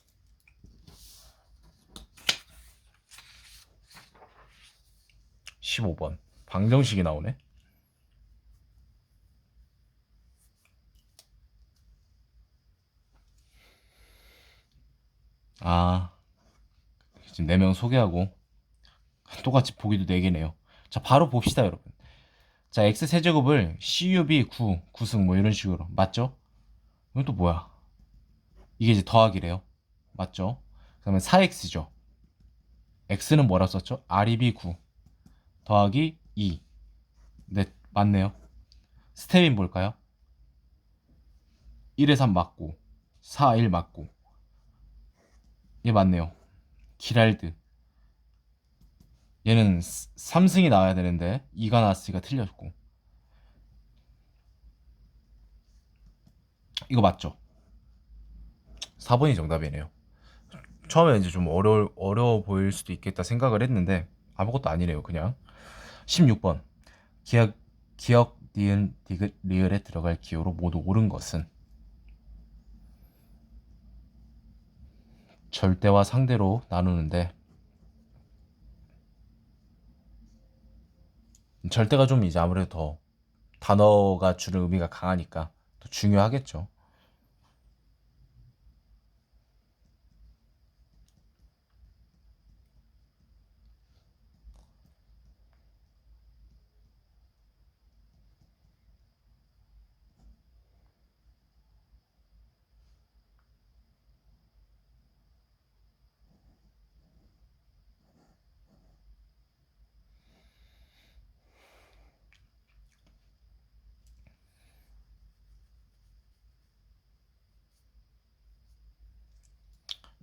15번. 방정식이 나오네. 아, 지금 4명 소개하고 똑같이 보기도 4개네요. 자, 바로 봅시다, 여러분. 자, x 세제곱을 cub 9, 9승 뭐 이런 식으로. 맞죠? 이건 또 뭐야? 이게 이제 더하기래요. 맞죠? 그러면 4x죠. x는 뭐라 썼죠? rib 9 더하기 2. 네, 맞네요. 스텝인 뭘까요? 1에 3 맞고 4, 1 맞고 얘 맞네요. 기랄드 얘는 3승이 나와야 되는데 2가 나왔으니까 틀렸고 이거 맞죠? 4번이 정답이네요. 처음에 이제 좀 어려워 보일 수도 있겠다 생각을 했는데 아무것도 아니네요. 그냥 16번 기억 니은 디귿 리을에 들어갈 기호로 모두 옳은 것은 절대와 상대로 나누는데, 절대가 좀 이제 아무래도 더 단어가 주는 의미가 강하니까 더 중요하겠죠.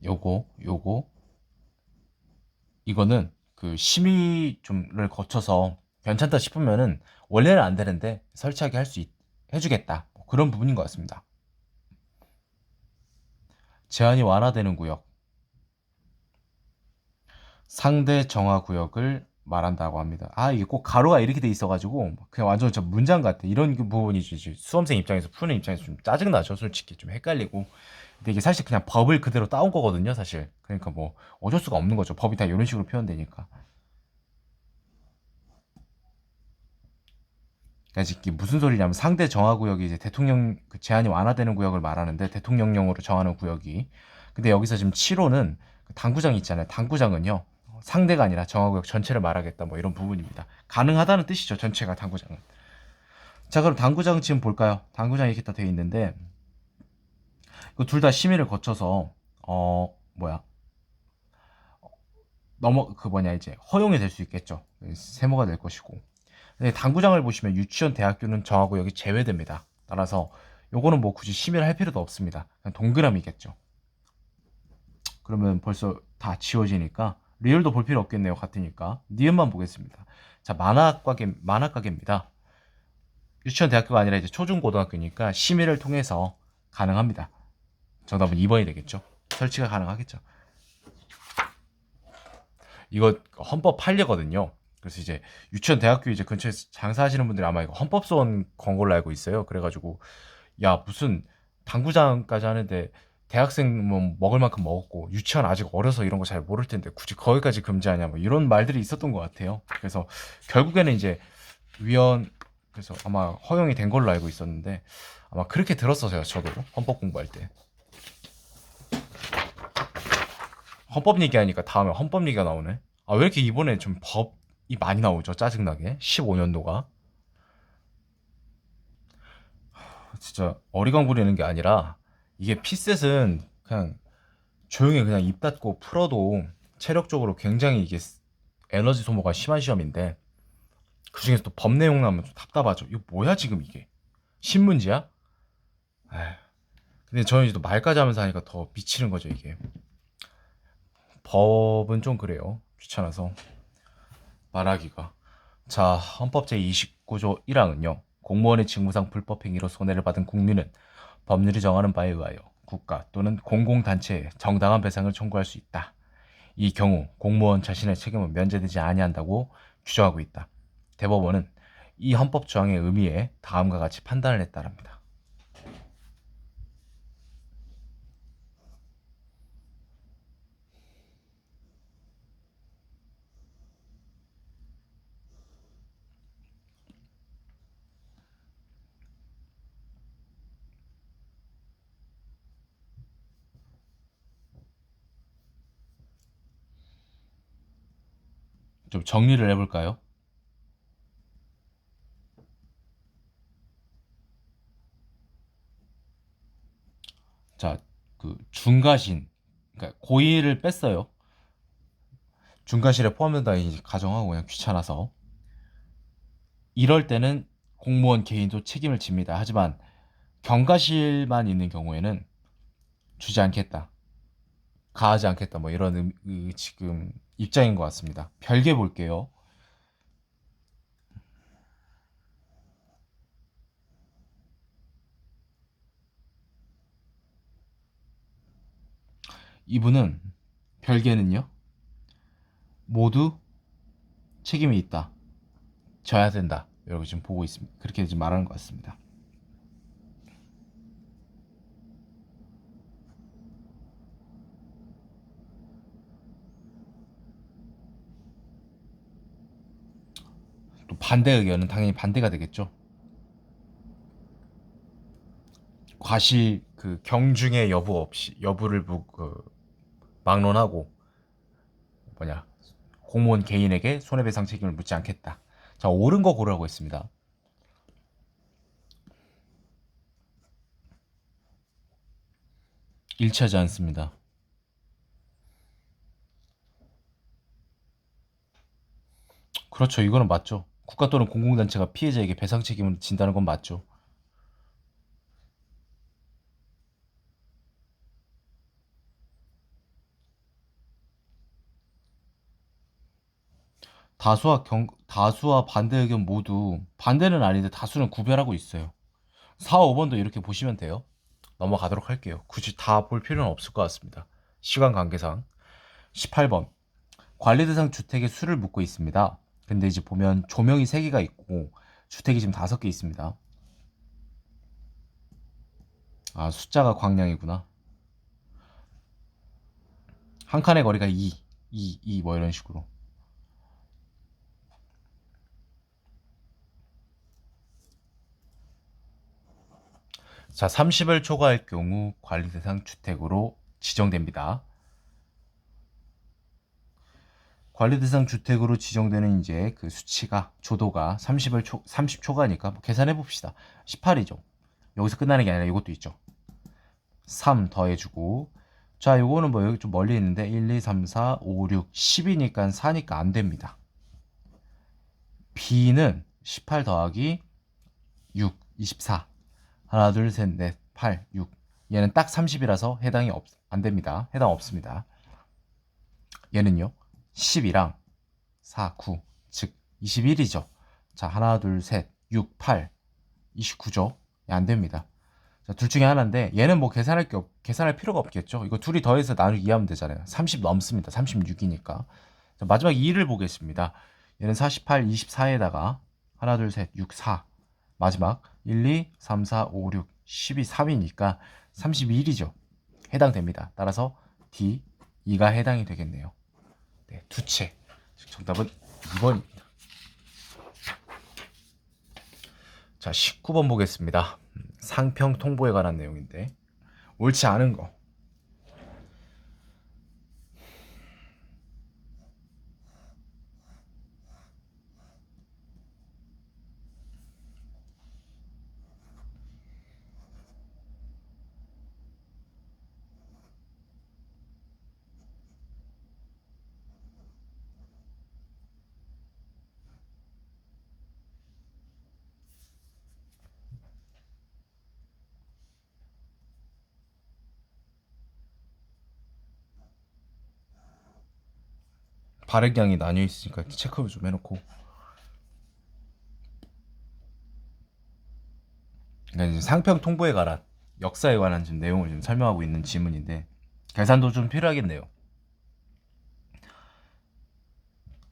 요거 이거는 그 심의 좀를 거쳐서 괜찮다 싶으면은 원래는 안 되는데 설치하게 해주겠다, 뭐 그런 부분인 것 같습니다. 제한이 완화되는 구역, 상대 정화 구역을 말한다고 합니다. 아, 이게 꼭 가로가 이렇게 돼 있어가지고 그냥 완전 저 문장 같아. 이런 부분이 수험생 입장에서, 푸는 입장에서 좀 짜증나죠. 솔직히 좀 헷갈리고. 근데 이게 사실 그냥 법을 그대로 따온 거거든요, 사실. 그러니까 뭐 어쩔 수가 없는 거죠. 법이 다 이런 식으로 표현되니까. 그러니까 이게 무슨 소리냐면, 상대 정화 구역이 이제 대통령 그 제한이 완화되는 구역을 말하는데, 대통령령으로 정하는 구역이. 근데 여기서 지금 7호는 당구장 있잖아요. 당구장은요, 상대가 아니라 정화 구역 전체를 말하겠다, 뭐 이런 부분입니다. 가능하다는 뜻이죠, 전체가 당구장은. 자, 그럼 당구장 지금 볼까요? 당구장 이렇게 다 되어 있는데, 둘 다 심의를 거쳐서 뭐야, 이제 허용이 될 수 있겠죠. 세모가 될 것이고. 근데 당구장을 보시면 유치원, 대학교는 정하구역이 제외됩니다. 따라서 요거는 뭐 굳이 심의를 할 필요도 없습니다. 그냥 동그라미겠죠. 그러면 벌써 다 지워지니까 리을도 볼 필요 없겠네요. 같으니까 니은만 보겠습니다. 자, 만화가게입니다. 유치원, 대학교가 아니라 이제 초중고등학교니까 심의를 통해서 가능합니다. 정답은 2번이 되겠죠. 설치가 가능하겠죠. 이거 헌법 판례거든요. 그래서 이제 유치원, 대학교 이제 근처에 장사하시는 분들이 아마 이거 헌법소원 건 걸로 알고 있어요. 그래가지고 야, 무슨 당구장까지 하는데 대학생 뭐 먹을 만큼 먹었고 유치원 아직 어려서 이런 거 잘 모를 텐데 굳이 거기까지 금지하냐, 뭐 이런 말들이 있었던 것 같아요. 그래서 결국에는 이제 위원 그래서 아마 허용이 된 걸로 알고 있었는데, 아마 그렇게 들었어요. 저도 헌법 공부할 때. 헌법 얘기하니까 다음에 헌법 얘기가 나오네. 아, 왜 이렇게 이번에 좀 법이 많이 나오죠? 짜증나게. 15년도가. 진짜 어리광 부리는 게 아니라, 이게 피셋은 그냥 조용히 그냥 입 닫고 풀어도 체력적으로 굉장히 이게 에너지 소모가 심한 시험인데, 그 중에서 또 법 내용 나오면 좀 답답하죠. 이거 뭐야 지금 이게? 신문지야? 에휴. 근데 저는 이제 또 말까지 하면서 하니까 더 미치는 거죠, 이게. 법은 좀 그래요. 귀찮아서 말하기가. 자, 헌법 제29조 1항은요. 공무원의 직무상 불법행위로 손해를 받은 국민은 법률이 정하는 바에 의하여 국가 또는 공공단체에 정당한 배상을 청구할 수 있다. 이 경우 공무원 자신의 책임은 면제되지 아니한다고 규정하고 있다. 대법원은 이 헌법 조항의 의미에 다음과 같이 판단을 했다랍니다. 좀 정리를 해볼까요? 자, 그 중과신, 그러니까 고의를 뺐어요. 중과실에 포함된다 이제 가정하고, 그냥 귀찮아서. 이럴 때는 공무원 개인도 책임을 집니다. 하지만 경과실만 있는 경우에는 주지 않겠다, 가하지 않겠다, 뭐 이런 지금 입장인 것 같습니다. 별개 볼게요. 이분은 별개는요, 모두 책임이 있다, 져야 된다, 이러고 지금 보고 있습니다. 그렇게 지금 말하는 것 같습니다. 반대 의견은 당연히 반대가 되겠죠. 과실 그 경중의 여부 없이 여부를 막론하고 뭐냐 공무원 개인에게 손해배상 책임을 묻지 않겠다. 자, 옳은 거 고르라고 했습니다. 일치하지 않습니다. 그렇죠. 이거는 맞죠. 국가 또는 공공단체가 피해자에게 배상 책임을 진다는 건 맞죠. 다수와 반대 의견 모두 반대는 아닌데 다수는 구별하고 있어요. 4, 5번도 이렇게 보시면 돼요. 넘어가도록 할게요. 굳이 다 볼 필요는 없을 것 같습니다. 시간 관계상. 18번. 관리 대상 주택에 수를 묻고 있습니다. 근데 이제 보면 조명이 3개가 있고 주택이 지금 5개 있습니다. 아, 숫자가 광량이구나. 한 칸의 거리가 2 뭐 이런 식으로. 자, 30을 초과할 경우 관리 대상 주택으로 지정됩니다. 관리 대상 주택으로 지정되는 이제 그 수치가 조도가 30초가니까 뭐 계산해 봅시다. 18이죠. 여기서 끝나는 게 아니라 이것도 있죠. 3 더해주고 자, 요거는 뭐 여기 좀 멀리 있는데 1, 2, 3, 4, 5, 6, 10이니까 4니까 안 됩니다. B는 18 더하기 6, 24. 하나, 둘, 셋, 넷, 8, 6. 얘는 딱 30이라서 안 됩니다. 해당 없습니다. 얘는요. 10이랑 4, 9, 즉 21이죠. 자, 하나, 둘, 셋, 6, 8, 29죠. 안 됩니다. 자, 둘 중에 하나인데 얘는 뭐 계산할 필요가 없겠죠. 이거 둘이 더해서 나누기 2하면 되잖아요. 30 넘습니다. 36이니까. 자, 마지막 2를 보겠습니다. 얘는 48, 24에다가 하나, 둘, 셋, 6, 4. 마지막 1, 2, 3, 4, 5, 6, 12, 3이니까 31이죠. 해당됩니다. 따라서 D, 2가 해당이 되겠네요. 네, 두 채. 정답은 2번입니다. 자, 19번 보겠습니다. 상평 통보에 관한 내용인데 옳지 않은 거. 발행량이 나뉘어 있으니까 체크를 좀 해놓고. 그러니까 이제 상평 통보에 관한 역사에 관한 좀 내용을 좀 설명하고 있는 지문인데 계산도 좀 필요하겠네요.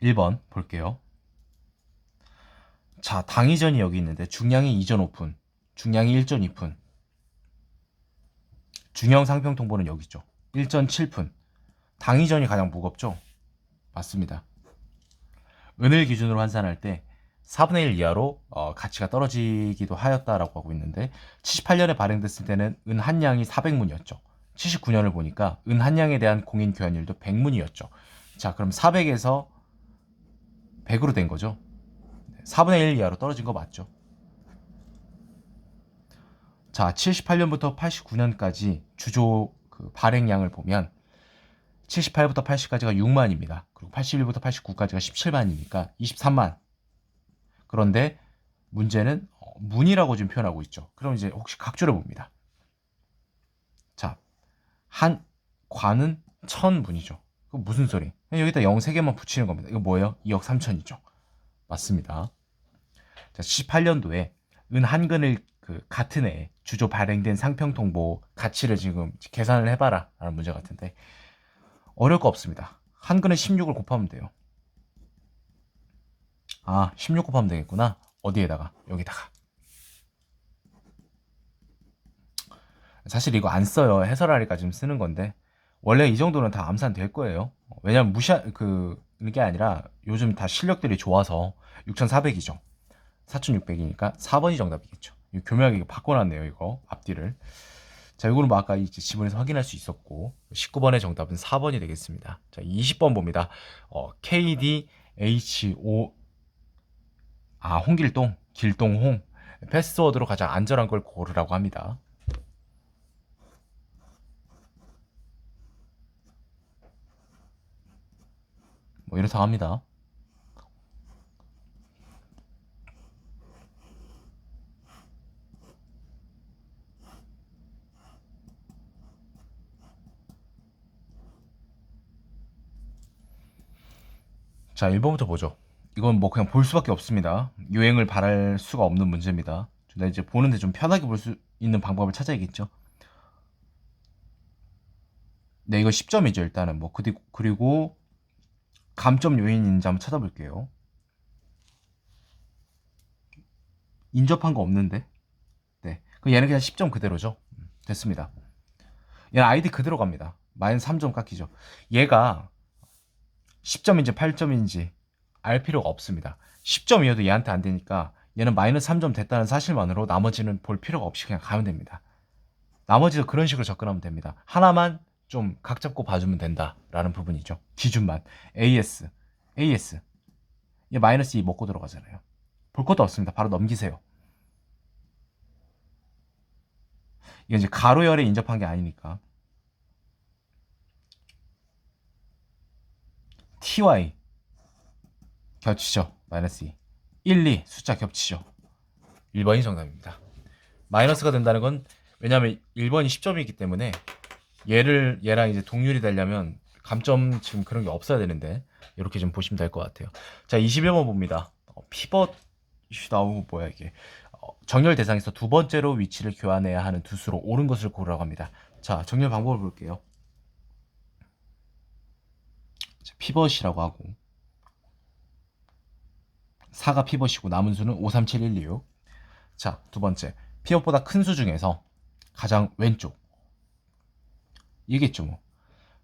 1번 볼게요. 자, 당이전이 여기 있는데 중량이 2전 5푼, 중량이 1전 2푼. 중형 상평 통보는 여기 있죠. 1전 7푼. 당이전이 가장 무겁죠? 맞습니다. 은을 기준으로 환산할 때 4분의 1 이하로 가치가 떨어지기도 하였다라고 하고 있는데 78년에 발행됐을 때는 은 한 량이 400문이었죠. 79년을 보니까 은 한 량에 대한 공인 교환율도 100문이었죠. 자, 그럼 400에서 100으로 된 거죠. 4분의 1 이하로 떨어진 거 맞죠? 자, 78년부터 89년까지 주조 그 발행량을 보면 78부터 80까지가 6만입니다. 그리고 81부터 89까지가 17만이니까 23만. 그런데 문제는 문이라고 지금 표현하고 있죠. 그럼 이제 혹시 각주를 봅니다. 자, 한 관은 1000문이죠. 그럼 무슨 소리? 여기다 0 3개만 붙이는 겁니다. 이거 뭐예요? 2억 3천이죠. 맞습니다. 자, 78년도에 은 한 근을 그 같은 해에 주조 발행된 상평통보 가치를 지금 계산을 해봐라 라는 문제 같은데 어려울 거 없습니다. 한 근에 16을 곱하면 돼요. 아, 16 곱하면 되겠구나. 어디에다가? 여기다가. 사실 이거 안 써요. 해설하니까 지금 쓰는 건데 원래 이 정도는 다 암산 될 거예요. 왜냐면 그게 아니라 요즘 다 실력들이 좋아서 6,400이죠. 4,600이니까 4번이 정답이겠죠. 교묘하게 바꿔놨네요, 이거 앞뒤를. 자, 이거는 뭐 아까 이제 지문에서 확인할 수 있었고 19번의 정답은 4번이 되겠습니다. 자, 20번 봅니다. KDHO 홍길동, 길동홍. 패스워드로 가장 안전한 걸 고르라고 합니다. 뭐 이렇다고 합니다. 자, 1번부터 보죠. 이건 뭐 그냥 볼 수밖에 없습니다. 유행을 바랄 수가 없는 문제입니다. 근데 이제 보는데 좀 편하게 볼 수 있는 방법을 찾아야겠죠. 네, 이거 10점이죠, 일단은. 뭐, 그리고 감점 요인인지 한번 찾아볼게요. 인접한 거 없는데? 네. 그럼 얘는 그냥 10점 그대로죠. 됐습니다. 얘는 아이디 그대로 갑니다. 마이너스 3점 깎이죠. 얘가 10점인지 8점인지 알 필요가 없습니다. 10점이어도 얘한테 안 되니까 얘는 마이너스 3점 됐다는 사실만으로 나머지는 볼 필요가 없이 그냥 가면 됩니다. 나머지도 그런 식으로 접근하면 됩니다. 하나만 좀 각 잡고 봐주면 된다라는 부분이죠. 기준만. AS. AS. 얘 마이너스 2 먹고 들어가잖아요. 볼 것도 없습니다. 바로 넘기세요. 이게 이제 가로열에 인접한 게 아니니까. TY. 겹치죠. 마이너스 2. 1, 2 숫자 겹치죠. 1번이 정답입니다. 마이너스가 된다는 건 왜냐면 1번이 10점이기 때문에 얘랑 이제 동률이 되려면 감점 지금 그런 게 없어야 되는데 이렇게 좀 보시면 될 것 같아요. 자, 21번 봅니다. 피벗이 나오고 뭐야 이게. 정렬 대상에서 두 번째로 위치를 교환해야 하는 두 수로 옳은 것을 고르라고 합니다. 자, 정렬 방법을 볼게요. 자, 피벗이라고 하고 4가 피벗이고 남은 수는 5, 3, 7, 1, 2, 6. 자, 두 번째. 피벗보다 큰 수 중에서 가장 왼쪽. 이겠죠, 뭐.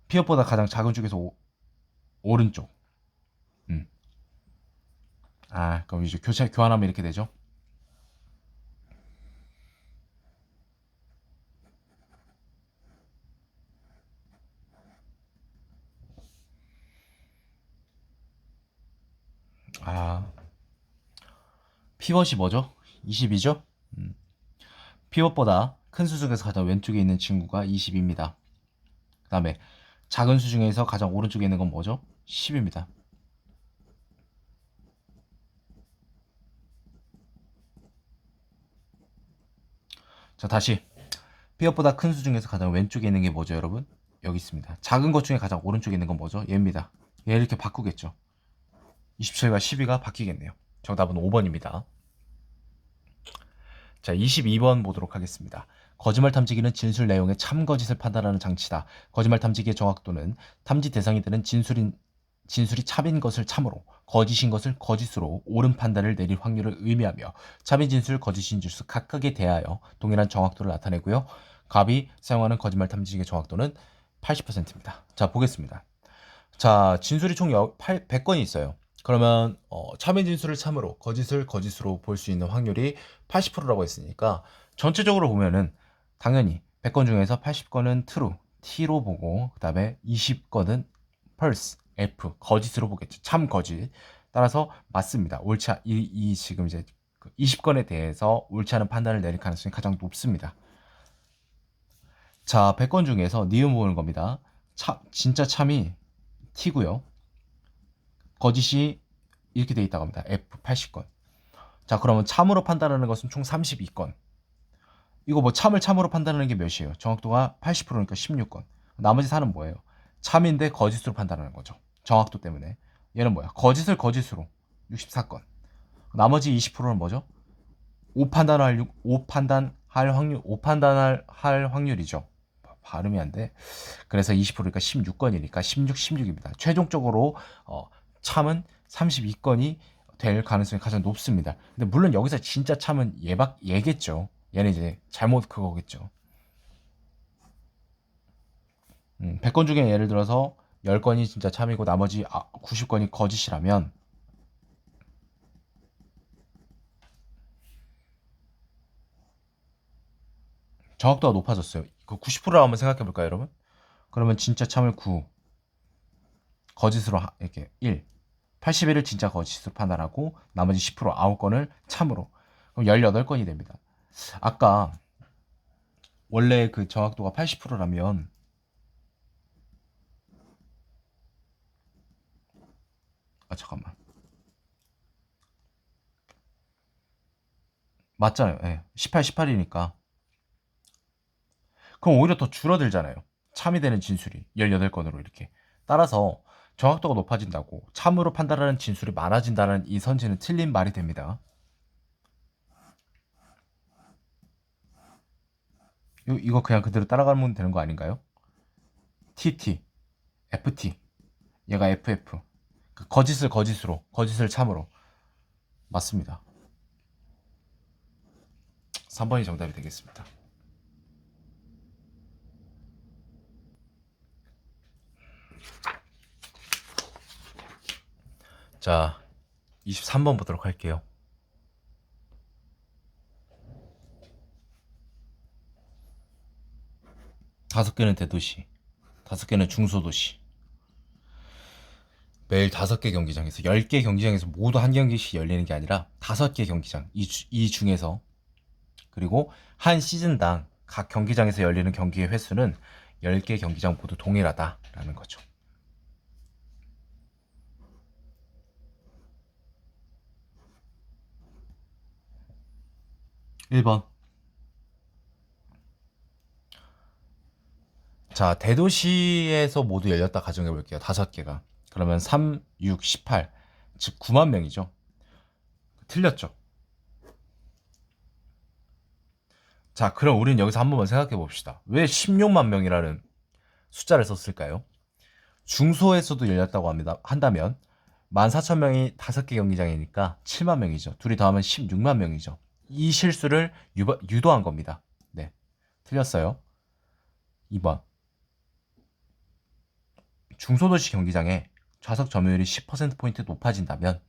피벗보다 가장 작은 쪽에서 오른쪽. 그럼 이제 교환하면 이렇게 되죠. 피벗이 뭐죠? 20이죠? 피벗보다 큰 수 중에서 가장 왼쪽에 있는 친구가 20입니다. 그 다음에 작은 수 중에서 가장 오른쪽에 있는 건 뭐죠? 10입니다. 자, 다시 피벗보다 큰 수 중에서 가장 왼쪽에 있는 게 뭐죠, 여러분? 여기 있습니다. 작은 것 중에 가장 오른쪽에 있는 건 뭐죠? 얘입니다. 얘 이렇게 바꾸겠죠. 27과 12가 바뀌겠네요. 정답은 5번입니다. 자, 22번 보도록 하겠습니다. 거짓말 탐지기는 진술 내용의 참거짓을 판단하는 장치다. 거짓말 탐지기의 정확도는 탐지 대상이 되는 진술이 참인 것을 참으로, 거짓인 것을 거짓으로 옳은 판단을 내릴 확률을 의미하며 참인 진술, 거짓인 진술 각각에 대하여 동일한 정확도를 나타내고요. 갑이 사용하는 거짓말 탐지기의 정확도는 80%입니다. 자, 보겠습니다. 자, 진술이 총 100건이 있어요. 그러면 참인 진술을 참으로, 거짓을 거짓으로 볼 수 있는 확률이 80%라고 했으니까 전체적으로 보면은 당연히 100건 중에서 80건은 true, T로 보고 그 다음에 20건은 false, F, 거짓으로 보겠죠. 참 거짓. 따라서 맞습니다. 옳지 이 지금 이제 20건에 대해서 옳지 않은 판단을 내릴 가능성이 가장 높습니다. 자, 100건 중에서 니은 보는 겁니다. 진짜 참이 T고요. 거짓이 이렇게 돼 있다고 합니다. F 80건. 자, 그러면 참으로 판단하는 것은 총 32건. 이거 뭐 참을 참으로 판단하는 게 몇이에요? 정확도가 80%니까 16건. 나머지 4는 뭐예요? 참인데 거짓으로 판단하는 거죠. 정확도 때문에. 얘는 뭐야? 거짓을 거짓으로 64건. 나머지 20%는 뭐죠? 5판단할 확률이죠. 발음이 안 돼. 그래서 20%니까 16건이니까 16, 16입니다. 최종적으로 참은 32건이 될 가능성이 가장 높습니다. 근데 물론 여기서 진짜 참은 얘겠죠. 얘는 이제 잘못 그거겠죠. 100건 중에 예를 들어서 10건이 진짜 참이고 나머지 90건이 거짓이라면 정확도가 높아졌어요. 그 90%를 한번 생각해 볼까요, 여러분? 그러면 진짜 참을 9, 거짓으로 이렇게 1, 81을 진짜 거짓으로 판단하고 나머지 10% 9건을 참으로. 그럼 18건이 됩니다. 아까 원래 그 정확도가 80%라면 잠깐만. 맞잖아요. 예. 18, 18이니까. 그럼 오히려 더 줄어들잖아요. 참이 되는 진술이 18건으로 이렇게. 따라서 정확도가 높아진다고 참으로 판단하는 진술이 많아진다는 이 선지는 틀린 말이 됩니다. 이거 그냥 그대로 따라가면 되는 거 아닌가요? TT, FT, 얘가 FF. 그 거짓을 거짓으로, 거짓을 참으로. 맞습니다. 3번이 정답이 되겠습니다. 자, 23번 보도록 할게요. 다섯 개는 대도시, 5개는 중소도시. 매일 5개 경기장에서 10개 경기장에서 모두 한 경기씩 열리는 게 아니라 5개 경기장 이 중에서 그리고 한 시즌당 각 경기장에서 열리는 경기의 횟수는 10개 경기장 모두 동일하다라는 거죠. 1번. 자, 대도시에서 모두 열렸다 가정해 볼게요. 5개가. 그러면 3, 6, 18. 즉 9만 명이죠. 틀렸죠. 자, 그럼 우리는 여기서 한 번만 생각해 봅시다. 왜 16만 명이라는 숫자를 썼을까요? 중소에서도 열렸다고 한다면 14,000명이 5개 경기장이니까 7만 명이죠. 둘이 더하면 16만 명이죠. 이 실수를 유도한 겁니다. 네, 틀렸어요. 2번. 중소도시 경기장에 좌석 점유율이 10%포인트 높아진다면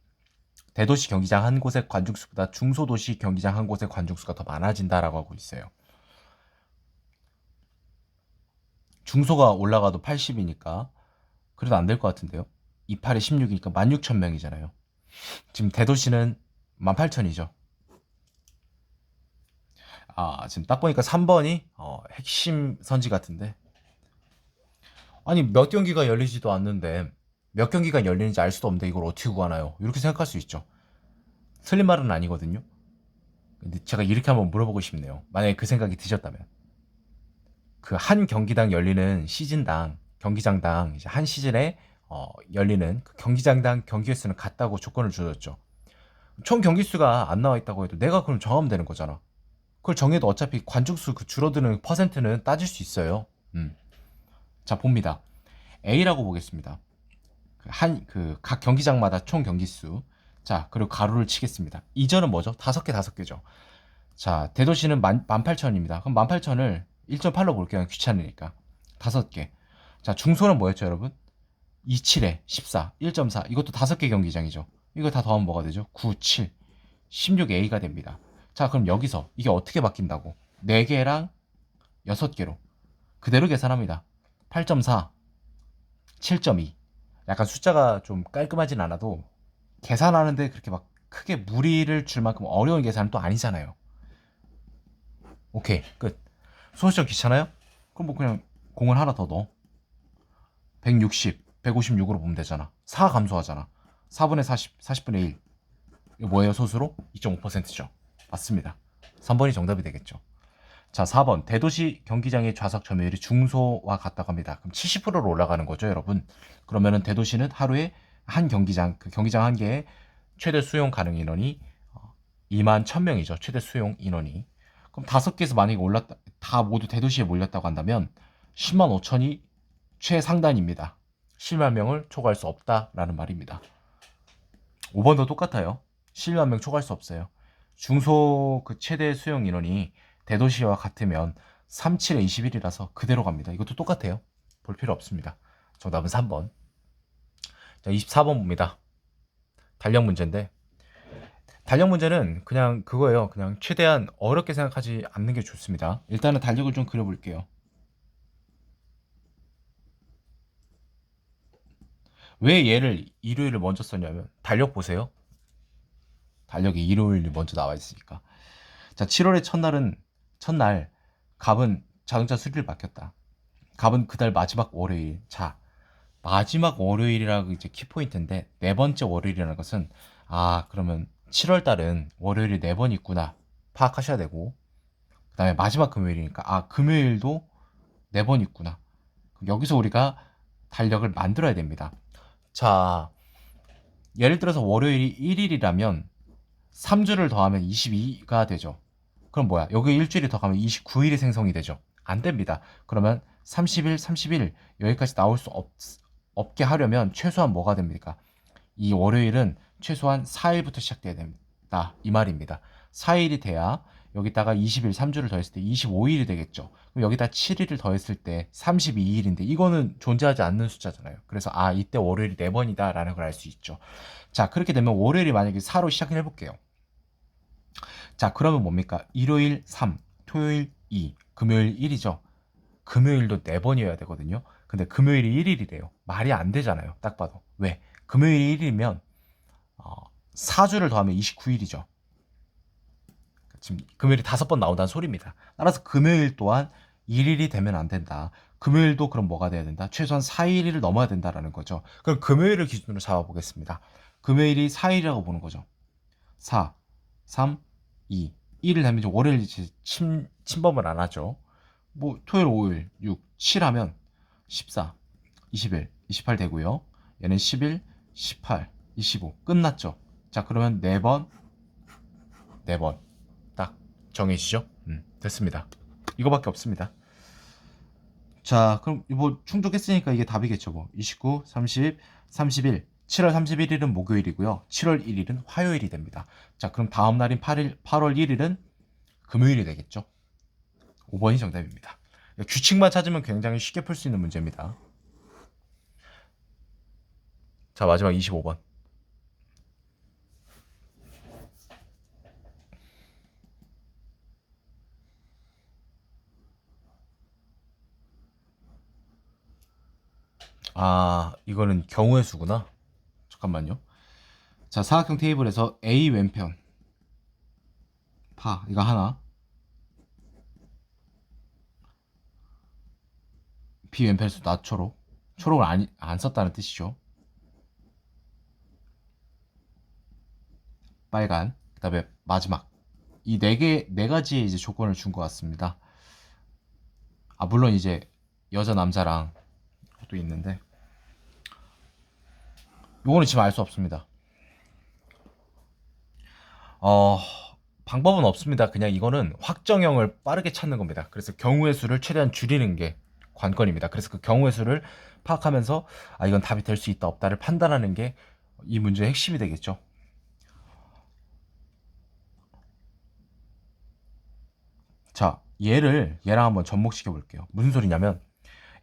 대도시 경기장 한 곳의 관중수보다 중소도시 경기장 한 곳의 관중수가 더 많아진다라고 하고 있어요. 중소가 올라가도 80이니까 그래도 안 될 것 같은데요. 28에 16이니까 16,000명이잖아요. 지금 대도시는 18,000이죠. 지금 딱 보니까 3번이 핵심 선지 같은데. 아니, 몇 경기가 열리지도 않는데 몇 경기가 열리는지 알 수도 없는데 이걸 어떻게 구하나요? 이렇게 생각할 수 있죠. 틀린 말은 아니거든요. 근데 제가 이렇게 한번 물어보고 싶네요. 만약에 그 생각이 드셨다면. 그 한 경기당 열리는 시즌당, 경기장당 이제 한 시즌에 열리는 그 경기장당 경기 횟수는 같다고 조건을 주어졌죠. 총 경기 수가 안 나와 있다고 해도 내가 그럼 정하면 되는 거잖아. 그걸 정해도 어차피 관중수 그 줄어드는 퍼센트는 따질 수 있어요. 자, 봅니다. A라고 보겠습니다. 각 경기장마다 총 경기수. 자, 그리고 가로를 치겠습니다. 이전은 뭐죠? 5개죠. 자, 대도시는 18,000입니다. 그럼 18,000을 1.8로 볼게요. 귀찮으니까. 5개. 자, 중소는 뭐였죠, 여러분? 27에 14, 1.4. 이것도 5개 경기장이죠. 이거 다 더하면 뭐가 되죠? 9, 7, 16A가 됩니다. 자, 그럼 여기서 이게 어떻게 바뀐다고? 4개랑 6개로. 그대로 계산합니다. 8.4, 7.2. 약간 숫자가 좀 깔끔하진 않아도 계산하는데 그렇게 막 크게 무리를 줄 만큼 어려운 계산은 또 아니잖아요. 오케이, 끝. 소수점 귀찮아요? 그럼 뭐 그냥 공을 하나 더 넣어. 160, 156으로 보면 되잖아. 4 감소하잖아. 4분의 40, 40분의 1. 이거 뭐예요, 소수로? 2.5%죠. 맞습니다. 3번이 정답이 되겠죠. 자, 4번. 대도시 경기장의 좌석 점유율이 중소와 같다고 합니다. 그럼 70%로 올라가는 거죠, 여러분. 그러면은 대도시는 하루에 한 경기장, 그 경기장 한 개에 최대 수용 가능 인원이 2만 1000명이죠. 최대 수용 인원이. 그럼 5개에서 만약에 다 모두 대도시에 몰렸다고 한다면 10만 5천이 최상단입니다. 10만 명을 초과할 수 없다라는 말입니다. 5번도 똑같아요. 10만 명 초과할 수 없어요. 중소 그 최대 수용 인원이 대도시와 같으면 37에 21이라서 그대로 갑니다. 이것도 똑같아요. 볼 필요 없습니다. 정답은 3번. 자, 24번 봅니다. 달력 문제인데, 달력 문제는 그냥 그거예요. 그냥 최대한 어렵게 생각하지 않는 게 좋습니다. 일단은 달력을 좀 그려볼게요. 왜 얘를 일요일을 먼저 썼냐면, 달력 보세요. 달력에 일요일이 먼저 나와 있으니까. 자, 7월의 첫날, 갑은 자동차 수리를 맡겼다. 갑은 그달 마지막 월요일. 자, 마지막 월요일이라고 이제 키포인트인데, 네 번째 월요일이라는 것은, 아, 그러면 7월 달은 월요일이 네 번 있구나. 파악하셔야 되고, 그 다음에 마지막 금요일이니까, 아, 금요일도 네 번 있구나. 여기서 우리가 달력을 만들어야 됩니다. 자, 예를 들어서 월요일이 1일이라면 3주를 더하면 22가 되죠. 그럼 뭐야? 여기 일주일이 더 가면 29일이 생성이 되죠. 안 됩니다. 그러면 30일, 31일 여기까지 나올 수 없게 하려면 최소한 뭐가 됩니까? 이 월요일은 최소한 4일부터 시작돼야 된다. 이 말입니다. 4일이 돼야 여기다가 20일, 3주를 더했을 때 25일이 되겠죠. 그럼 여기다 7일을 더했을 때 32일인데 이거는 존재하지 않는 숫자잖아요. 그래서 아, 이때 월요일이 4번이다 라는 걸 알 수 있죠. 자, 그렇게 되면 월요일이 만약에 4로 시작을 해볼게요. 자, 그러면 뭡니까? 일요일 3, 토요일 2, 금요일 1이죠. 금요일도 4번이어야 되거든요. 근데 금요일이 1일이래요. 말이 안 되잖아요. 딱 봐도. 왜? 금요일이 1일이면 4주를 더하면 29일이죠. 지금 금요일이 5번 나온다는 소리입니다. 따라서 금요일 또한 1일이 되면 안 된다. 금요일도 그럼 뭐가 돼야 된다? 최소한 4일을 넘어야 된다라는 거죠. 그럼 금요일을 기준으로 잡아보겠습니다. 금요일이 4일이라고 보는 거죠. 4, 3, 2, 1을 되면 월요일 이제 침범을 안 하죠. 뭐 토요일, 5일, 6, 7 하면 14, 21, 28 되고요. 얘는 11, 18, 25 끝났죠. 자, 그러면 4번, 4번 딱 정해지죠. 됐습니다. 이거밖에 없습니다. 자, 그럼 뭐 충족했으니까 이게 답이겠죠. 뭐 29, 30, 31 7월 31일은 목요일이고요. 7월 1일은 화요일이 됩니다. 자, 그럼 다음 날인 8월 1일은 금요일이 되겠죠. 5번이 정답입니다. 규칙만 찾으면 굉장히 쉽게 풀 수 있는 문제입니다. 자, 마지막 25번. 아, 이거는 경우의 수구나. 잠깐만요. 자, 사각형 테이블에서 A 왼편 파 이거 하나, B 왼편에서 나초록, 초록을 안 썼다는 뜻이죠. 빨간, 그다음에 마지막 이 네 가지의 이제 조건을 준 것 같습니다. 아, 물론 이제 여자 남자랑 또 있는데 요거는 지금 알 수 없습니다. 방법은 없습니다. 그냥 이거는 확정형을 빠르게 찾는 겁니다. 그래서 경우의 수를 최대한 줄이는 게 관건입니다. 그래서 그 경우의 수를 파악하면서 아, 이건 답이 될 수 있다 없다를 판단하는 게 이 문제의 핵심이 되겠죠. 자, 얘랑 한번 접목시켜 볼게요. 무슨 소리냐면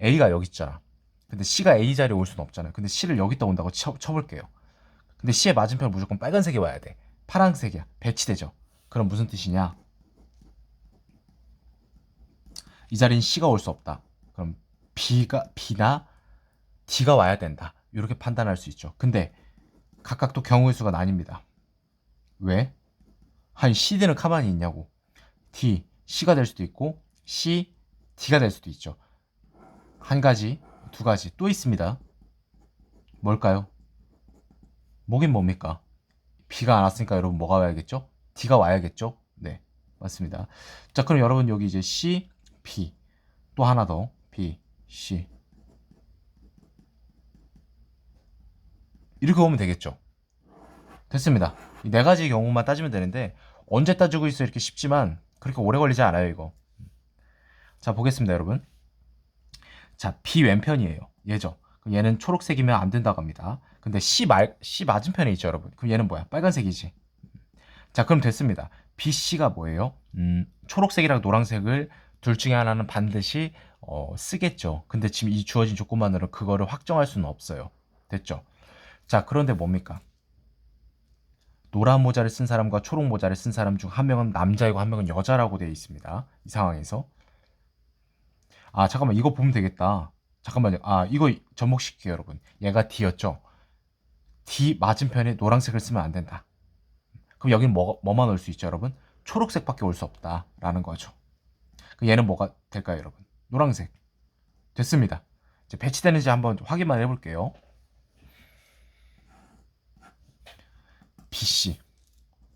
A가 여기 있잖아. 근데 C가 A 자리에 올 수는 없잖아요. 근데 C를 여기다 온다고 쳐볼게요. 근데 C의 맞은편 무조건 빨간색이 와야 돼. 파란색이야. 배치되죠. 그럼 무슨 뜻이냐? 이 자리는 C가 올 수 없다. 그럼 B나 D가 와야 된다. 이렇게 판단할 수 있죠. 근데 각각 또 경우의 수가 나뉩니다. 왜? 한 CD는 가만히 있냐고. D, C가 될 수도 있고 C, D가 될 수도 있죠. 한 가지, 두 가지 또 있습니다. 뭘까요? 뭐긴 뭡니까? B가 안 왔으니까 여러분 뭐가 와야겠죠? D가 와야겠죠? 네, 맞습니다. 자, 그럼 여러분 여기 이제 C, B 또 하나 더 B, C 이렇게 오면 되겠죠? 됐습니다. 이 네 가지 경우만 따지면 되는데 언제 따지고 있어 이렇게 쉽지만 그렇게 오래 걸리지 않아요 이거. 자, 보겠습니다 여러분. 자, B 왼편이에요. 얘죠. 그럼 얘는 초록색이면 안 된다고 합니다. 근데 C 맞은편에 있죠 여러분. 그럼 얘는 뭐야? 빨간색이지. 자, 그럼 됐습니다. BC가 뭐예요? 초록색이랑 노란색을 둘 중에 하나는 반드시 쓰겠죠. 근데 지금 이 주어진 조건만으로 그거를 확정할 수는 없어요. 됐죠? 자, 그런데 뭡니까? 노란 모자를 쓴 사람과 초록 모자를 쓴 사람 중 한 명은 남자이고 한 명은 여자라고 되어 있습니다. 이 상황에서. 아, 잠깐만, 이거 보면 되겠다. 잠깐만요. 아, 이거 접목시킬게요, 여러분. 얘가 D였죠? D 맞은편에 노란색을 쓰면 안 된다. 그럼 여긴 뭐만 올 수 있죠, 여러분? 초록색밖에 올 수 없다라는 거죠. 그럼 얘는 뭐가 될까요, 여러분? 노란색. 됐습니다. 이제 배치되는지 한번 확인만 해볼게요. BC.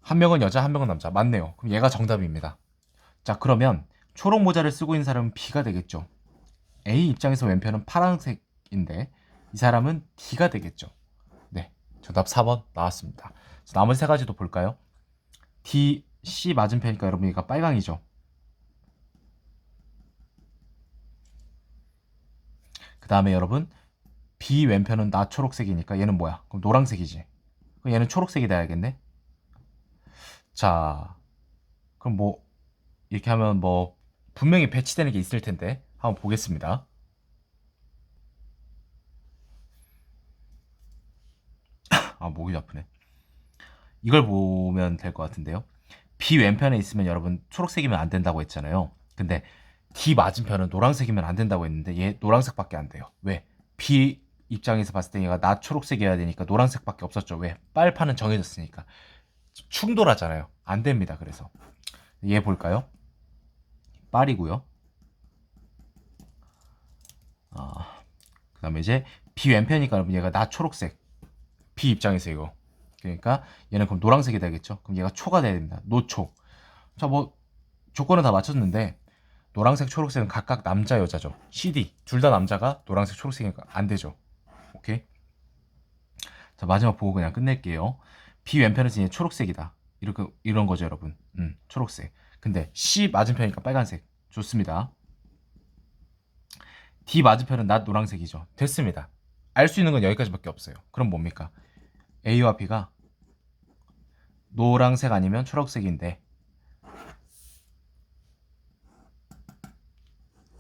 한 명은 여자, 한 명은 남자. 맞네요. 그럼 얘가 정답입니다. 자, 그러면 초록 모자를 쓰고 있는 사람은 B가 되겠죠. A 입장에서 왼편은 파란색인데 이 사람은 D가 되겠죠. 네, 정답 4번 나왔습니다. 나머지 세 가지도 볼까요? D, C 맞은편이니까 여러분 얘가 빨강이죠. 그 다음에 여러분 B 왼편은 나 초록색이니까 얘는 뭐야? 그럼 노란색이지. 그럼 얘는 초록색이 돼야겠네. 자, 그럼 뭐 이렇게 하면 뭐 분명히 배치되는 게 있을 텐데 한번 보겠습니다. 아, 목이 아프네. 이걸 보면 될 것 같은데요. B 왼편에 있으면 여러분 초록색이면 안 된다고 했잖아요. 근데 D 맞은편은 노란색이면 안 된다고 했는데 얘 노란색밖에 안 돼요. 왜? B 입장에서 봤을 때 얘가 나 초록색이어야 되니까 노란색밖에 없었죠. 왜? 빨판은 정해졌으니까. 충돌하잖아요. 안 됩니다. 그래서 얘 볼까요? 빨이고요. 그 다음에 이제 B 왼편이니까 여러분 얘가 나 초록색. B 입장에서 이거. 그러니까 얘는 그럼 노란색이 되겠죠. 그럼 얘가 초가 돼야 됩니다. 노초. 자, 뭐 조건은 다 맞췄는데 노란색, 초록색은 각각 남자, 여자죠. CD 둘 다 남자가 노란색, 초록색이니까 안 되죠. 오케이. 자, 마지막 보고 그냥 끝낼게요. B 왼편에서 얘 초록색이다. 이렇게 이런 거죠, 여러분. 초록색. 근데 C 맞은편이니까 빨간색. 좋습니다. D 맞은편은 낮 노란색이죠. 됐습니다. 알 수 있는 건 여기까지밖에 없어요. 그럼 뭡니까? A와 B가 노란색 아니면 초록색인데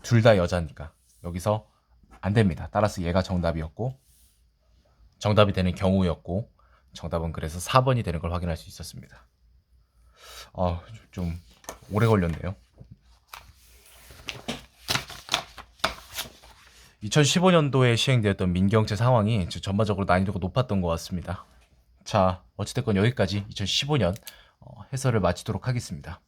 둘 다 여자니까 여기서 안 됩니다. 따라서 얘가 정답이었고 정답이 되는 경우였고 정답은 그래서 4번이 되는 걸 확인할 수 있었습니다. 좀 오래 걸렸네요. 2015년도에 시행되었던 민경채 상황이 전반적으로 난이도가 높았던 것 같습니다. 자, 어찌됐건 여기까지 2015년 해설을 마치도록 하겠습니다.